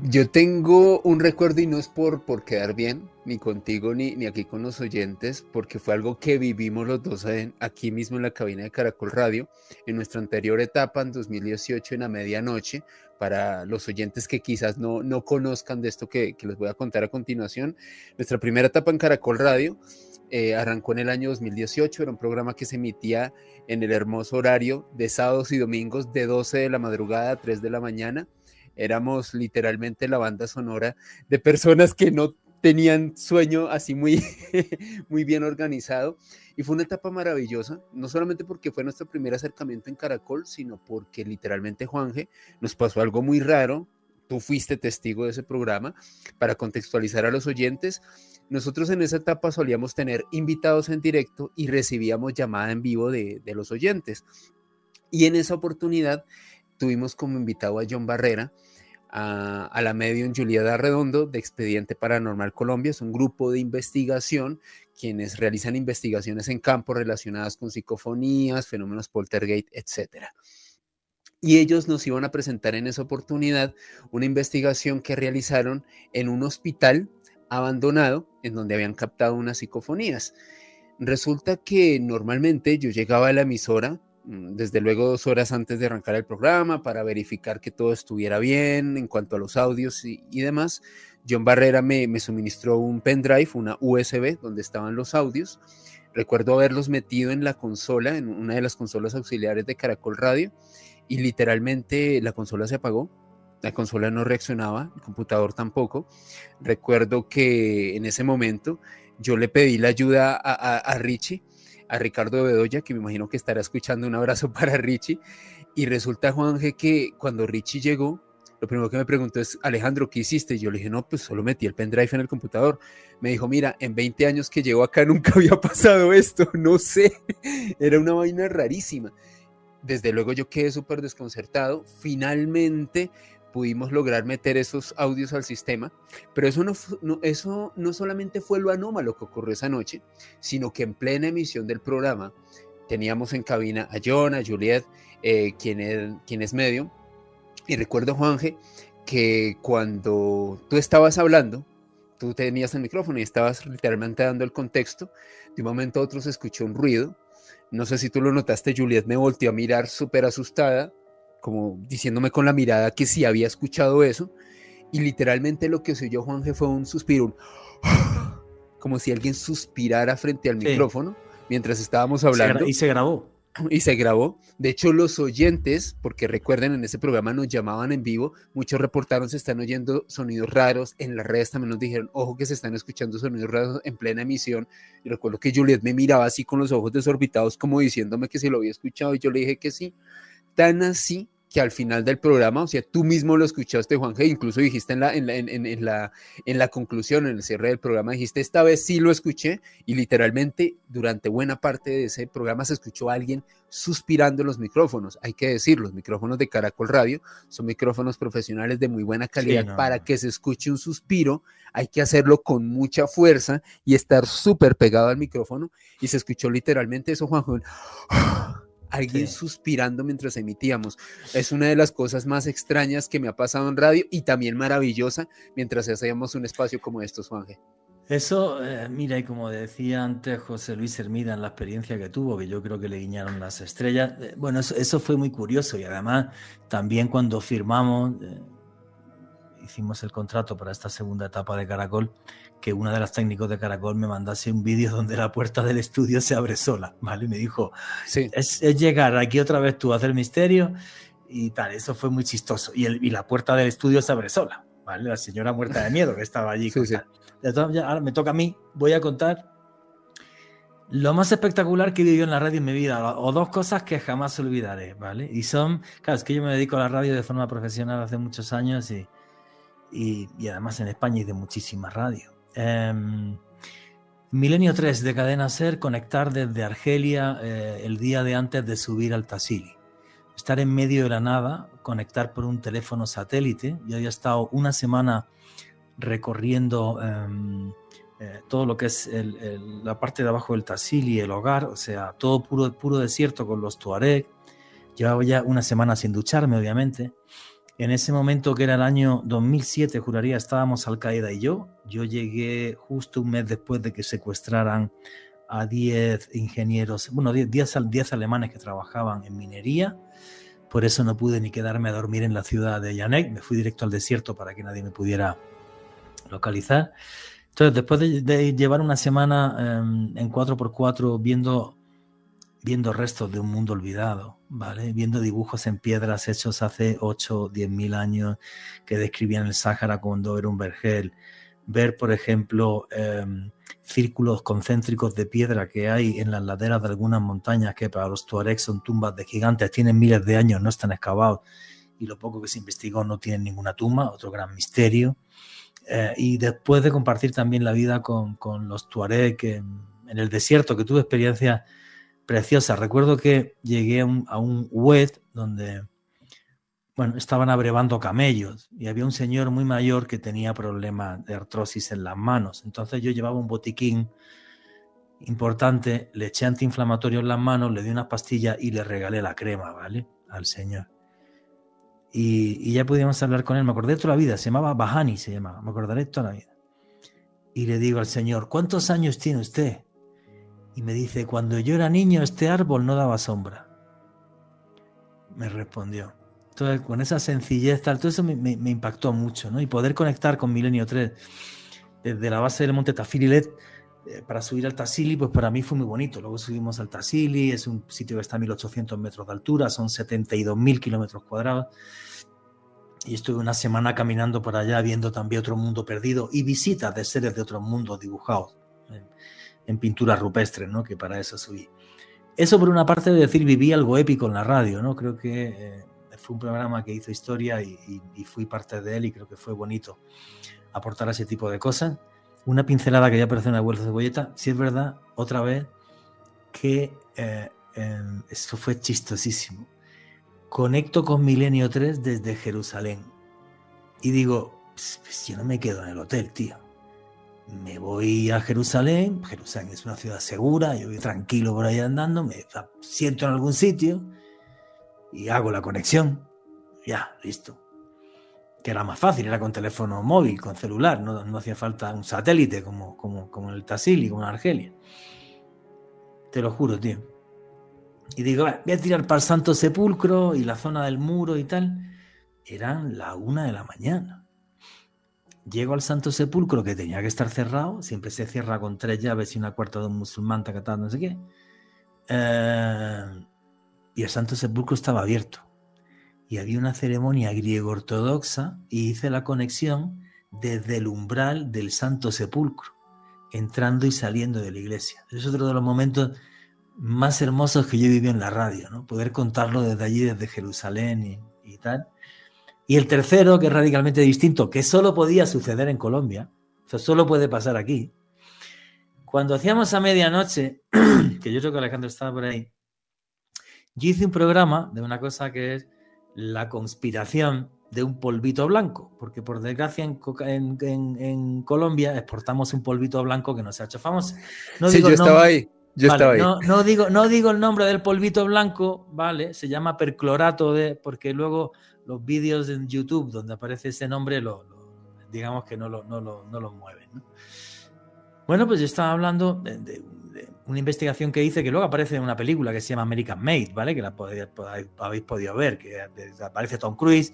[SPEAKER 4] Yo tengo un recuerdo, y no es por quedar bien, ni contigo ni aquí con los oyentes, porque fue algo que vivimos los dos aquí mismo en la cabina de Caracol Radio, en nuestra anterior etapa, en 2018, en la medianoche. Para los oyentes que quizás no conozcan de esto que les voy a contar a continuación, nuestra primera etapa en Caracol Radio arrancó en el año 2018, era un programa que se emitía en el hermoso horario de sábados y domingos de 12 de la madrugada a 3 de la mañana. Éramos literalmente la banda sonora de personas que no tenían sueño así muy, muy bien organizado. Y fue una etapa maravillosa, no solamente porque fue nuestro primer acercamiento en Caracol, sino porque literalmente, Juanje, nos pasó algo muy raro. Tú fuiste testigo de ese programa. Para contextualizar a los oyentes, nosotros en esa etapa solíamos tener invitados en directo y recibíamos llamada en vivo de los oyentes. Y en esa oportunidad tuvimos como invitado a John Barrera, a la medium Julieta Redondo de Expediente Paranormal Colombia. Es un grupo de investigación quienes realizan investigaciones en campo relacionadas con psicofonías, fenómenos poltergeist, etc. Y ellos nos iban a presentar en esa oportunidad una investigación que realizaron en un hospital abandonado en donde habían captado unas psicofonías. Resulta que normalmente yo llegaba a la emisora desde luego 2 horas antes de arrancar el programa para verificar que todo estuviera bien en cuanto a los audios y demás. John Barrera me suministró un pendrive, una USB donde estaban los audios. Recuerdo haberlos metido en la consola, en una de las consolas auxiliares de Caracol Radio, y literalmente la consola se apagó. La consola no reaccionaba, el computador tampoco. Recuerdo que en ese momento yo le pedí la ayuda a Richie, a Ricardo Bedoya, que me imagino que estará escuchando. Un abrazo para Richie. Y resulta, Juanje, que cuando Richie llegó, lo primero que me preguntó es: Alejandro, ¿qué hiciste? Y yo le dije: no, pues solo metí el pendrive en el computador. Me dijo: mira, en 20 años que llevo acá nunca había pasado esto, no sé, era una vaina rarísima. Desde luego yo quedé súper desconcertado. Finalmente pudimos lograr meter esos audios al sistema, pero eso no solamente fue lo anómalo que ocurrió esa noche, sino que en plena emisión del programa teníamos en cabina a John, a Juliet, quien es medium, y recuerdo, Juanje, que cuando tú estabas hablando, tú tenías el micrófono y estabas literalmente dando el contexto. De un momento a otro se escuchó un ruido, no sé si tú lo notaste. Juliet me volteó a mirar súper asustada, como diciéndome con la mirada que sí había escuchado eso, y literalmente lo que se oyó, Juanje, fue un suspiro, como si alguien suspirara frente al micrófono mientras estábamos hablando.
[SPEAKER 3] Y se grabó.
[SPEAKER 4] Y se grabó. De hecho, los oyentes, porque recuerden, en ese programa nos llamaban en vivo, muchos reportaron se están oyendo sonidos raros. En las redes también nos dijeron: ojo, que se están escuchando sonidos raros en plena emisión. Y recuerdo que Juliet me miraba así con los ojos desorbitados, como diciéndome que se lo había escuchado, y yo le dije que sí. Tan así que al final del programa, o sea, tú mismo lo escuchaste, Juanje, incluso dijiste en la conclusión, en el cierre del programa, dijiste: esta vez sí lo escuché, y literalmente durante buena parte de ese programa se escuchó a alguien suspirando en los micrófonos. Hay que decir, los micrófonos de Caracol Radio son micrófonos profesionales de muy buena calidad. Sí, para que se escuche un suspiro hay que hacerlo con mucha fuerza y estar súper pegado al micrófono, y se escuchó literalmente eso, Juanje, alguien suspirando mientras emitíamos. Es una de las cosas más extrañas que me ha pasado en radio, y también maravillosa mientras hacíamos un espacio como estos, Juanje.
[SPEAKER 3] Eso, mira, y como decía antes José Luis Hermida en la experiencia que tuvo, que yo creo que le guiñaron las estrellas, bueno, eso fue muy curioso. Y además también cuando firmamos, hicimos el contrato para esta segunda etapa de Caracol, que una de las técnicos de Caracol me mandase un vídeo donde la puerta del estudio se abre sola, ¿vale? Y me dijo: sí, es llegar aquí otra vez tú a hacer misterio y tal. Eso fue muy chistoso. Y la puerta del estudio se abre sola, ¿vale? La señora muerta de miedo que estaba allí. Sí, sí. Ahora me toca a mí. Voy a contar lo más espectacular que he vivido en la radio en mi vida, o 2 cosas que jamás olvidaré, ¿vale? Y son, claro, es que yo me dedico a la radio de forma profesional hace muchos años, y además en España hay de muchísimas radios. Milenio 3 de Cadena Ser, conectar desde Argelia el día de antes de subir al Tassili. Estar en medio de la nada, conectar por un teléfono satélite. Yo había estado una semana recorriendo todo lo que es la parte de abajo del Tassili, el hogar, o sea, todo puro desierto con los tuareg. Llevaba ya una semana sin ducharme, obviamente. En ese momento, que era el año 2007, juraría, estábamos Al-Qaeda y yo. Yo llegué justo un mes después de que secuestraran a 10 ingenieros, bueno, 10 alemanes que trabajaban en minería. Por eso no pude ni quedarme a dormir en la ciudad de Yanek. Me fui directo al desierto para que nadie me pudiera localizar. Entonces, después de llevar una semana en 4x4 viendo restos de un mundo olvidado, ¿vale? Viendo dibujos en piedras hechos hace 8 o 10.000 años que describían el Sáhara cuando era un vergel. Ver, por ejemplo, círculos concéntricos de piedra que hay en las laderas de algunas montañas que para los tuaregs son tumbas de gigantes, tienen miles de años, no están excavados y lo poco que se investigó no tienen ninguna tumba, otro gran misterio. Y después de compartir también la vida con los tuareg en el desierto, que tuve experiencias preciosas. Recuerdo que llegué a un hued donde, bueno, estaban abrevando camellos y había un señor muy mayor que tenía problemas de artrosis en las manos. Entonces yo llevaba un botiquín importante, le eché antiinflamatorio en las manos, le di unas pastillas y le regalé la crema, ¿vale? Al señor. Y ya pudimos hablar con él. Me acordé toda la vida, se llamaba Bahani, me acordaré toda la vida. Y le digo al señor, ¿cuántos años tiene usted? Y me dice, cuando yo era niño este árbol no daba sombra. Me respondió. Entonces, con esa sencillez, todo eso me impactó mucho, ¿no? Y poder conectar con Milenio 3 desde la base del monte Tafililet para subir al Tassili, pues para mí fue muy bonito. Luego subimos al Tassili, es un sitio que está a 1.800 metros de altura, son 72.000 kilómetros cuadrados. Y estuve una semana caminando por allá, viendo también otro mundo perdido y visitas de seres de otros mundos dibujados en pinturas rupestres, ¿no? Que para eso subí. Eso por una parte de decir, viví algo épico en la radio, ¿no? Creo que fue un programa que hizo historia y fui parte de él y creo que fue bonito aportar ese tipo de cosas. Una pincelada que ya aparece en la vuelta de cebolleta, si es verdad, otra vez, que eso fue chistosísimo. Conecto con Milenio 3 desde Jerusalén y digo, pues yo no me quedo en el hotel, tío. Me voy a Jerusalén. Jerusalén es una ciudad segura, yo voy tranquilo por ahí andando, me siento en algún sitio y hago la conexión. Ya, listo. Que era más fácil, era con teléfono móvil, con celular, no hacía falta un satélite como en el Tassili, como en Argelia. Te lo juro, tío. Y digo, voy a tirar para el Santo Sepulcro y la zona del muro y tal. Eran la 1 de la mañana. Llego al Santo Sepulcro, que tenía que estar cerrado, siempre se cierra con 3 llaves y una cuarta de un musulmán, tacatán, no sé qué. Y el Santo Sepulcro estaba abierto. Y había una ceremonia griego-ortodoxa y hice la conexión desde el umbral del Santo Sepulcro, entrando y saliendo de la iglesia. Es otro de los momentos más hermosos que yo he vivido en la radio, ¿no? Poder contarlo desde allí, desde Jerusalén y tal. Y el tercero, que es radicalmente distinto, que solo podía suceder en Colombia, o sea, solo puede pasar aquí. Cuando hacíamos a medianoche, que yo creo que Alejandro estaba por ahí, yo hice un programa de una cosa que es la conspiración de un polvito blanco, porque por desgracia en Colombia exportamos un polvito blanco que no se ha hecho famoso. No
[SPEAKER 4] sí, yo estaba ahí.
[SPEAKER 3] No digo el nombre del polvito blanco, ¿vale? Se llama perclorato porque luego los vídeos en YouTube donde aparece ese nombre, digamos que no lo mueven, ¿no? Bueno, pues yo estaba hablando de una investigación que hice que luego aparece en una película que se llama American Made, ¿vale? Que habéis podido ver, que aparece Tom Cruise.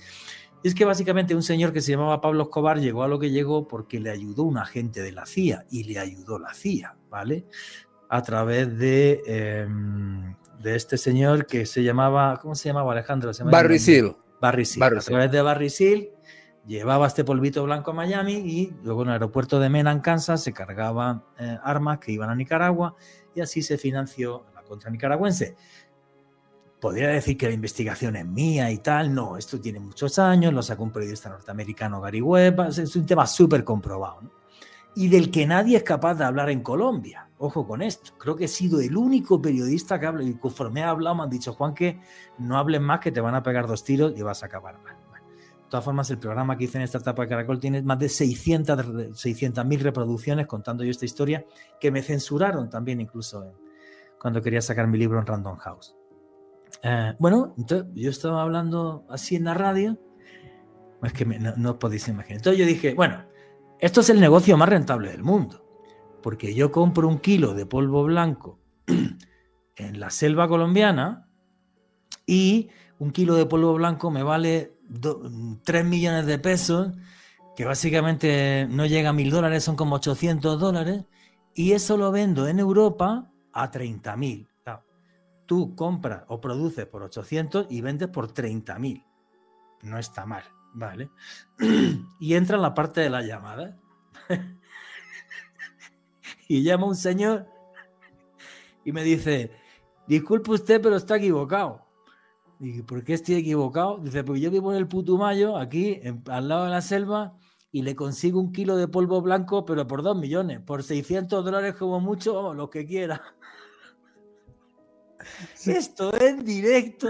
[SPEAKER 3] Y es que básicamente un señor que se llamaba Pablo Escobar llegó a lo que llegó porque le ayudó un agente de la CIA y le ayudó la CIA, ¿vale? A través de este señor que se llamaba, ¿cómo se llamaba, Alejandro?
[SPEAKER 4] Barry Seal.
[SPEAKER 3] A través de Barry Seal llevaba este polvito blanco a Miami y luego en el aeropuerto de Mena, en Kansas, se cargaban armas que iban a Nicaragua y así se financió la contra nicaragüense. Podría decir que la investigación es mía y tal. No, esto tiene muchos años, lo sacó un periodista norteamericano, Gary Webb, es un tema súper comprobado, ¿no? y del que nadie es capaz de hablar en Colombia. Ojo con esto. Creo que he sido el único periodista que habla, y conforme he hablado me han dicho, Juan, que no hables más, que te van a pegar 2 tiros y vas a acabar mal. Bueno, de todas formas, el programa que hice en esta etapa de Caracol tiene más de 600.000 reproducciones contando yo esta historia, que me censuraron también incluso cuando quería sacar mi libro en Random House. Bueno, entonces yo estaba hablando así en la radio, es que no os podéis imaginar. Entonces yo dije, bueno, esto es el negocio más rentable del mundo, porque yo compro 1 kilo de polvo blanco en la selva colombiana y 1 kilo de polvo blanco me vale 3 millones de pesos, que básicamente no llega a $1.000, son como $800, y eso lo vendo en Europa a 30.000. Claro, tú compras o produces por 800 y vendes por 30.000. No está mal, ¿vale? Y entra en la parte de la llamada. Y llama un señor y me dice, disculpe usted, pero está equivocado. Y ¿por qué estoy equivocado? Dice, porque yo vivo en el Putumayo, aquí, al lado de la selva, y le consigo 1 kilo de polvo blanco, pero por 2 millones, por $600 como mucho, vamos, lo que quiera. Sí. Esto en directo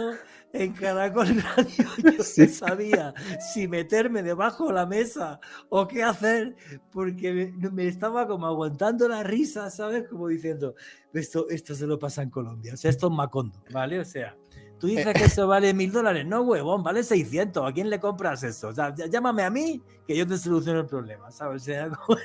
[SPEAKER 3] en Caracol Radio. Yo no sabía si meterme debajo de la mesa o qué hacer, porque me estaba como aguantando la risa, ¿sabes? Como diciendo, esto se lo pasa en Colombia, o sea, esto es Macondo, ¿vale? O sea, tú dices que eso vale $1.000, no, huevón, vale 600, ¿a quién le compras eso? O sea, llámame a mí que yo te soluciono el problema, ¿sabes? O sea, como...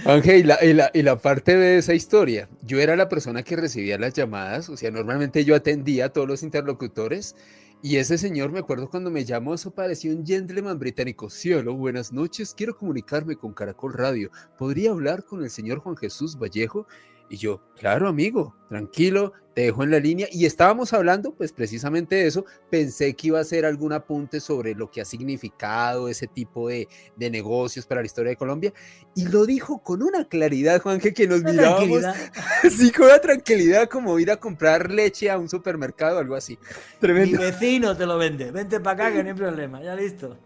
[SPEAKER 4] Ángel, y la parte de esa historia, yo era la persona que recibía las llamadas, o sea, normalmente yo atendía a todos los interlocutores, y ese señor, me acuerdo cuando me llamó, eso parecía un gentleman británico. Cielo, buenas noches, quiero comunicarme con Caracol Radio, ¿podría hablar con el señor Juan Jesús Vallejo? Y yo, claro, amigo, tranquilo, te dejo en la línea. Y estábamos hablando, pues, precisamente de eso. Pensé que iba a hacer algún apunte sobre lo que ha significado ese tipo de negocios para la historia de Colombia. Y lo dijo con una claridad, Juanje, que nos mirábamos. Sí, con una tranquilidad, como ir a comprar leche a un supermercado, algo así.
[SPEAKER 3] Tremendo. Mi vecino te lo vende. Vente para acá, que no hay problema. Ya listo.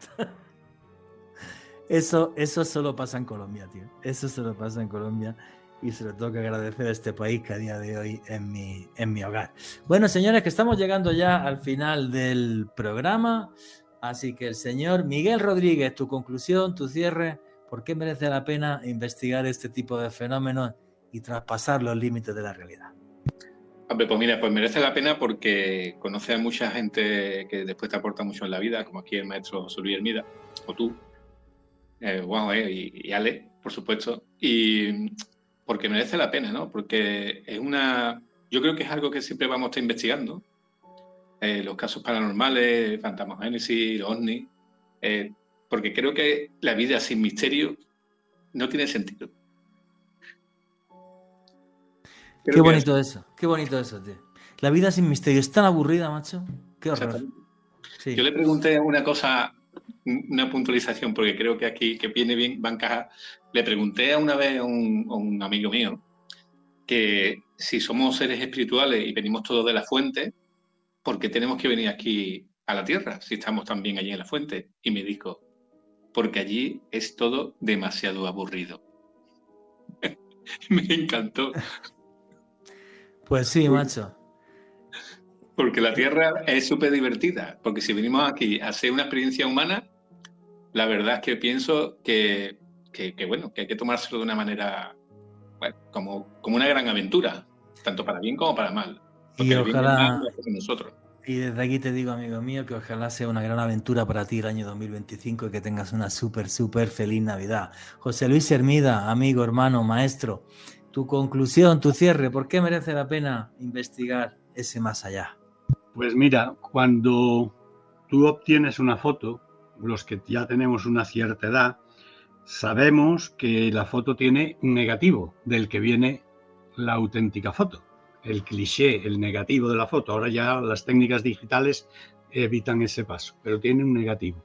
[SPEAKER 3] Eso solo pasa en Colombia, tío. Eso solo pasa en Colombia. Y se lo tengo que agradecer a este país que a día de hoy en mi hogar. Bueno, señores, que estamos llegando ya al final del programa, así que el señor Miguel Rodríguez, tu conclusión, tu cierre, ¿por qué merece la pena investigar este tipo de fenómenos y traspasar los límites de la realidad?
[SPEAKER 5] Hombre, pues mira, pues merece la pena porque conoce a mucha gente que después te aporta mucho en la vida, como aquí el maestro José Luis Hermida, o tú, y Ale, por supuesto, y... porque merece la pena, ¿no? Porque yo creo que es algo que siempre vamos a estar investigando. Los casos paranormales, fantasmogénesis, ovnis, porque creo que la vida sin misterio no tiene sentido.
[SPEAKER 3] Qué bonito eso, tío. La vida sin misterio es tan aburrida, macho. Qué horror.
[SPEAKER 5] Sí. Yo le pregunté una cosa, una puntualización, porque creo que aquí que viene bien, va a encajar. Le pregunté una vez a un amigo mío que si somos seres espirituales y venimos todos de la fuente, ¿por qué tenemos que venir aquí a la Tierra si estamos tan bien allí en la fuente? Y me dijo, porque allí es todo demasiado aburrido. Me encantó.
[SPEAKER 3] Pues sí, macho.
[SPEAKER 5] Porque la Tierra es súper divertida, porque si venimos aquí a hacer una experiencia humana, la verdad es que pienso que hay que tomárselo de una manera, bueno, como una gran aventura, tanto para bien como para mal.
[SPEAKER 3] Y ojalá, nosotros. Y desde aquí te digo, amigo mío, que ojalá sea una gran aventura para ti el año 2025 y que tengas una súper feliz Navidad. José Luis Hermida, amigo, hermano, maestro, tu conclusión, tu cierre, ¿por qué merece la pena investigar ese más allá?
[SPEAKER 6] Pues mira, cuando tú obtienes una foto, los que ya tenemos una cierta edad, sabemos que la foto tiene un negativo del que viene la auténtica foto. El cliché, el negativo de la foto. Ahora ya las técnicas digitales evitan ese paso, pero tiene un negativo.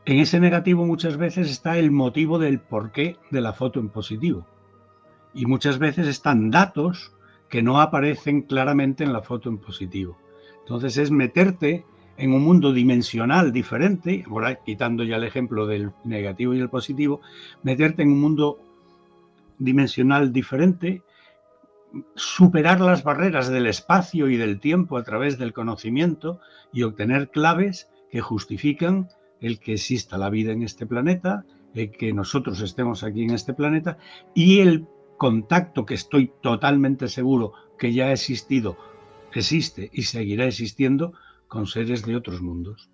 [SPEAKER 6] En ese negativo muchas veces está el motivo del porqué de la foto en positivo. Y muchas veces están datos que no aparecen claramente en la foto en positivo. Entonces es meterte en un mundo dimensional diferente, ahora quitando ya el ejemplo del negativo y el positivo, meterte en un mundo dimensional diferente, superar las barreras del espacio y del tiempo a través del conocimiento y obtener claves que justifican el que exista la vida en este planeta, el que nosotros estemos aquí en este planeta y el contacto que estoy totalmente seguro que ya ha existido, existe y seguirá existiendo con seres de otros mundos.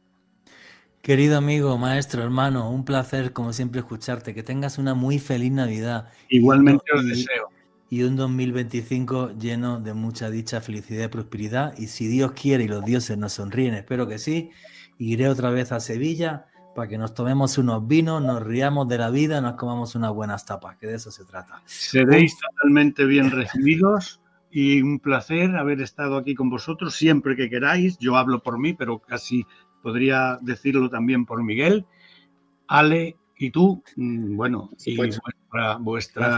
[SPEAKER 3] Querido amigo, maestro, hermano, un placer como siempre escucharte. Que tengas una muy feliz Navidad.
[SPEAKER 6] Igualmente os deseo.
[SPEAKER 3] Y un 2025 lleno de mucha dicha, felicidad y prosperidad. Y si Dios quiere y los dioses nos sonríen, espero que sí, iré otra vez a Sevilla para que nos tomemos unos vinos, nos riamos de la vida, nos comamos unas buenas tapas, que de eso se trata.
[SPEAKER 6] Seréis totalmente bien recibidos. Y un placer haber estado aquí con vosotros siempre que queráis. Yo hablo por mí, pero casi podría decirlo también por Miguel, Ale y tú. Bueno, y vuestros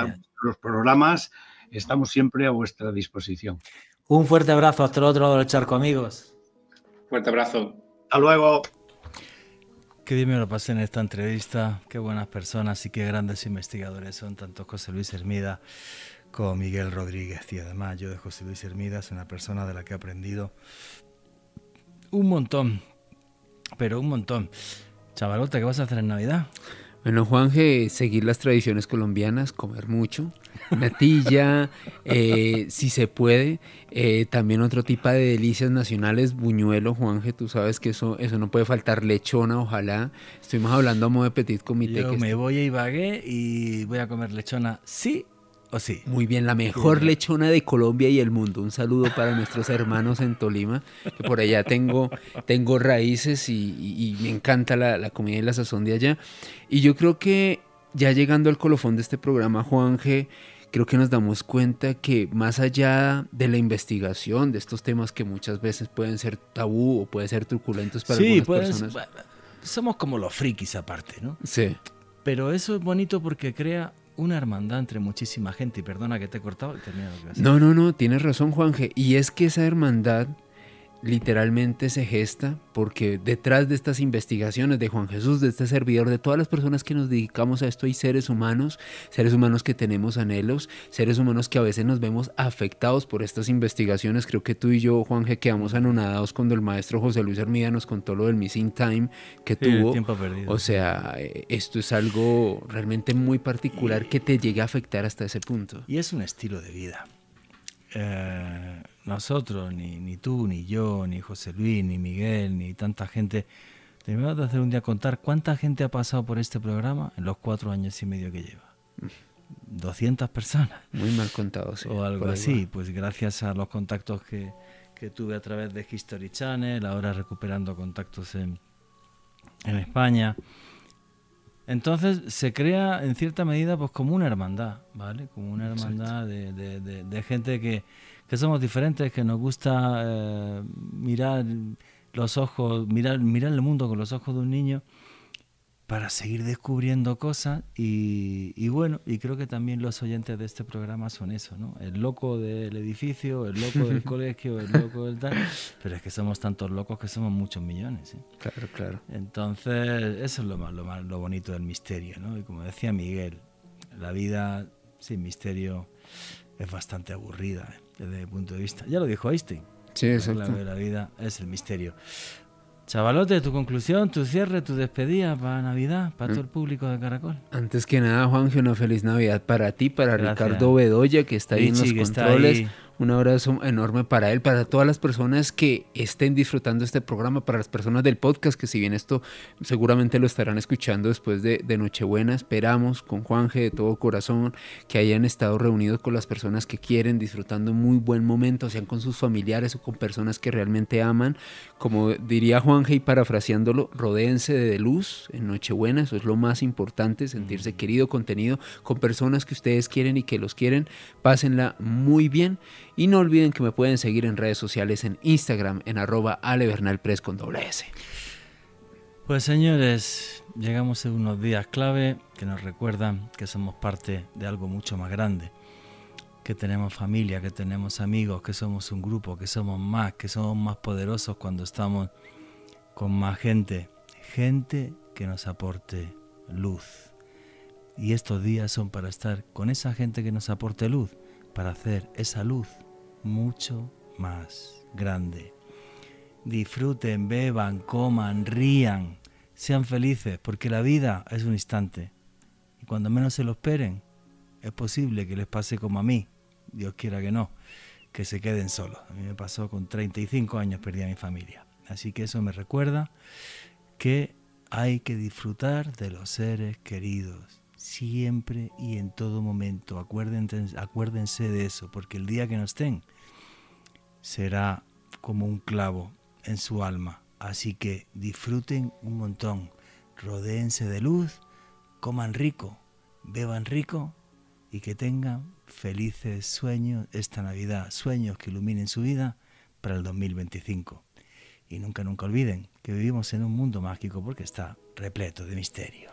[SPEAKER 6] programas estamos siempre a vuestra disposición.
[SPEAKER 3] Un fuerte abrazo hasta el otro lado del charco, amigos.
[SPEAKER 5] Fuerte abrazo.
[SPEAKER 6] Hasta luego.
[SPEAKER 3] Qué bien me lo pasé en esta entrevista. Qué buenas personas y qué grandes investigadores son tanto José Luis Hermida como Miguel Rodríguez. Y además yo de José Luis Hermida es una persona de la que he aprendido un montón, pero un montón. Chavalote, ¿qué vas a hacer en Navidad?
[SPEAKER 4] Bueno, Juanje, seguir las tradiciones colombianas, comer mucho, natilla, si se puede, también otro tipo de delicias nacionales, buñuelo, Juanje, tú sabes que eso no puede faltar, lechona, ojalá. Estuvimos hablando a modo de petit comité.
[SPEAKER 3] Yo me voy a Ibagué y voy a comer lechona, sí o sí.
[SPEAKER 4] Muy bien, la mejor lechona de Colombia y el mundo. Un saludo para nuestros hermanos en Tolima, que por allá tengo raíces y me encanta la comida y la sazón de allá. Y yo creo que ya llegando al colofón de este programa, Juanje, creo que nos damos cuenta que más allá de la investigación de estos temas que muchas veces pueden ser tabú o pueden ser truculentos para algunas personas.
[SPEAKER 3] Somos como los frikis aparte, ¿no?
[SPEAKER 4] Sí.
[SPEAKER 3] Pero eso es bonito porque crea una hermandad entre muchísima gente. Y perdona que te he cortado y termina lo que vas a decir.
[SPEAKER 4] No, tienes razón, Juanje. Y es que esa hermandad literalmente se gesta porque detrás de estas investigaciones de Juan Jesús, de este servidor, de todas las personas que nos dedicamos a esto, hay seres humanos que tenemos anhelos, seres humanos que a veces nos vemos afectados por estas investigaciones. Creo que tú y yo, Juanje, quedamos anonadados cuando el maestro José Luis Hermida nos contó lo del missing time que tuvo.
[SPEAKER 3] El tiempo perdido.
[SPEAKER 4] O sea, esto es algo realmente muy particular que te llega a afectar hasta ese punto.
[SPEAKER 3] Y es un estilo de vida. Nosotros, ni tú, ni yo, ni José Luis, ni Miguel, ni tanta gente, debemos de hacer un día contar cuánta gente ha pasado por este programa en los 4 años y medio que lleva. 200 personas.
[SPEAKER 4] Muy mal contado, sí.
[SPEAKER 3] O algo así, pues gracias a los contactos que tuve a través de History Channel, ahora recuperando contactos en España. Entonces se crea en cierta medida pues como una hermandad, ¿vale? Como una hermandad de gente que somos diferentes, que nos gusta mirar los ojos, mirar el mundo con los ojos de un niño para seguir descubriendo cosas y bueno, y creo que también los oyentes de este programa son eso, ¿no? El loco del edificio, el loco del colegio, el loco del tal, pero es que somos tantos locos que somos muchos millones, ¿eh?
[SPEAKER 4] Claro.
[SPEAKER 3] Entonces, eso es lo bonito del misterio, ¿no? Y como decía Miguel, la vida sin misterio es bastante aburrida, ¿eh? Desde mi punto de vista. Ya lo dijo Einstein.
[SPEAKER 4] Sí, exacto.
[SPEAKER 3] La vida es el misterio. Chavalote, tu conclusión, tu cierre, tu despedida para Navidad, para todo el público de Caracol.
[SPEAKER 4] Antes que nada, Juanje, una feliz Navidad para ti, para Gracias. Ricardo Bedoya, que está ahí en los controles. Un abrazo enorme para él, para todas las personas que estén disfrutando este programa, para las personas del podcast, que si bien esto seguramente lo estarán escuchando después de Nochebuena, esperamos con Juanje de todo corazón que hayan estado reunidos con las personas que quieren, disfrutando un muy buen momento, sean con sus familiares o con personas que realmente aman. Como diría Juanje y parafraseándolo, rodéense de luz en Nochebuena, eso es lo más importante, sentirse querido, contenido, con personas que ustedes quieren y que los quieren, pásenla muy bien. Y no olviden que me pueden seguir en redes sociales, en Instagram, en @alebernalpress con @s.
[SPEAKER 3] Pues señores, llegamos a unos días clave que nos recuerdan que somos parte de algo mucho más grande, que tenemos familia, que tenemos amigos, que somos un grupo, que somos más poderosos cuando estamos con más gente que nos aporte luz. Y estos días son para estar con esa gente que nos aporte luz, para hacer esa luz mucho más grande. Disfruten, beban, coman, rían, sean felices, porque la vida es un instante. Y cuando menos se lo esperen, es posible que les pase como a mí, Dios quiera que no, que se queden solos. A mí me pasó con 35 años, perdí a mi familia. Así que eso me recuerda que hay que disfrutar de los seres queridos, siempre y en todo momento. Acuérdense de eso, porque el día que no estén será como un clavo en su alma. Así que disfruten un montón, rodéense de luz, coman rico, beban rico y que tengan felices sueños esta Navidad, sueños que iluminen su vida para el 2025. Y nunca olviden que vivimos en un mundo mágico porque está repleto de misterio.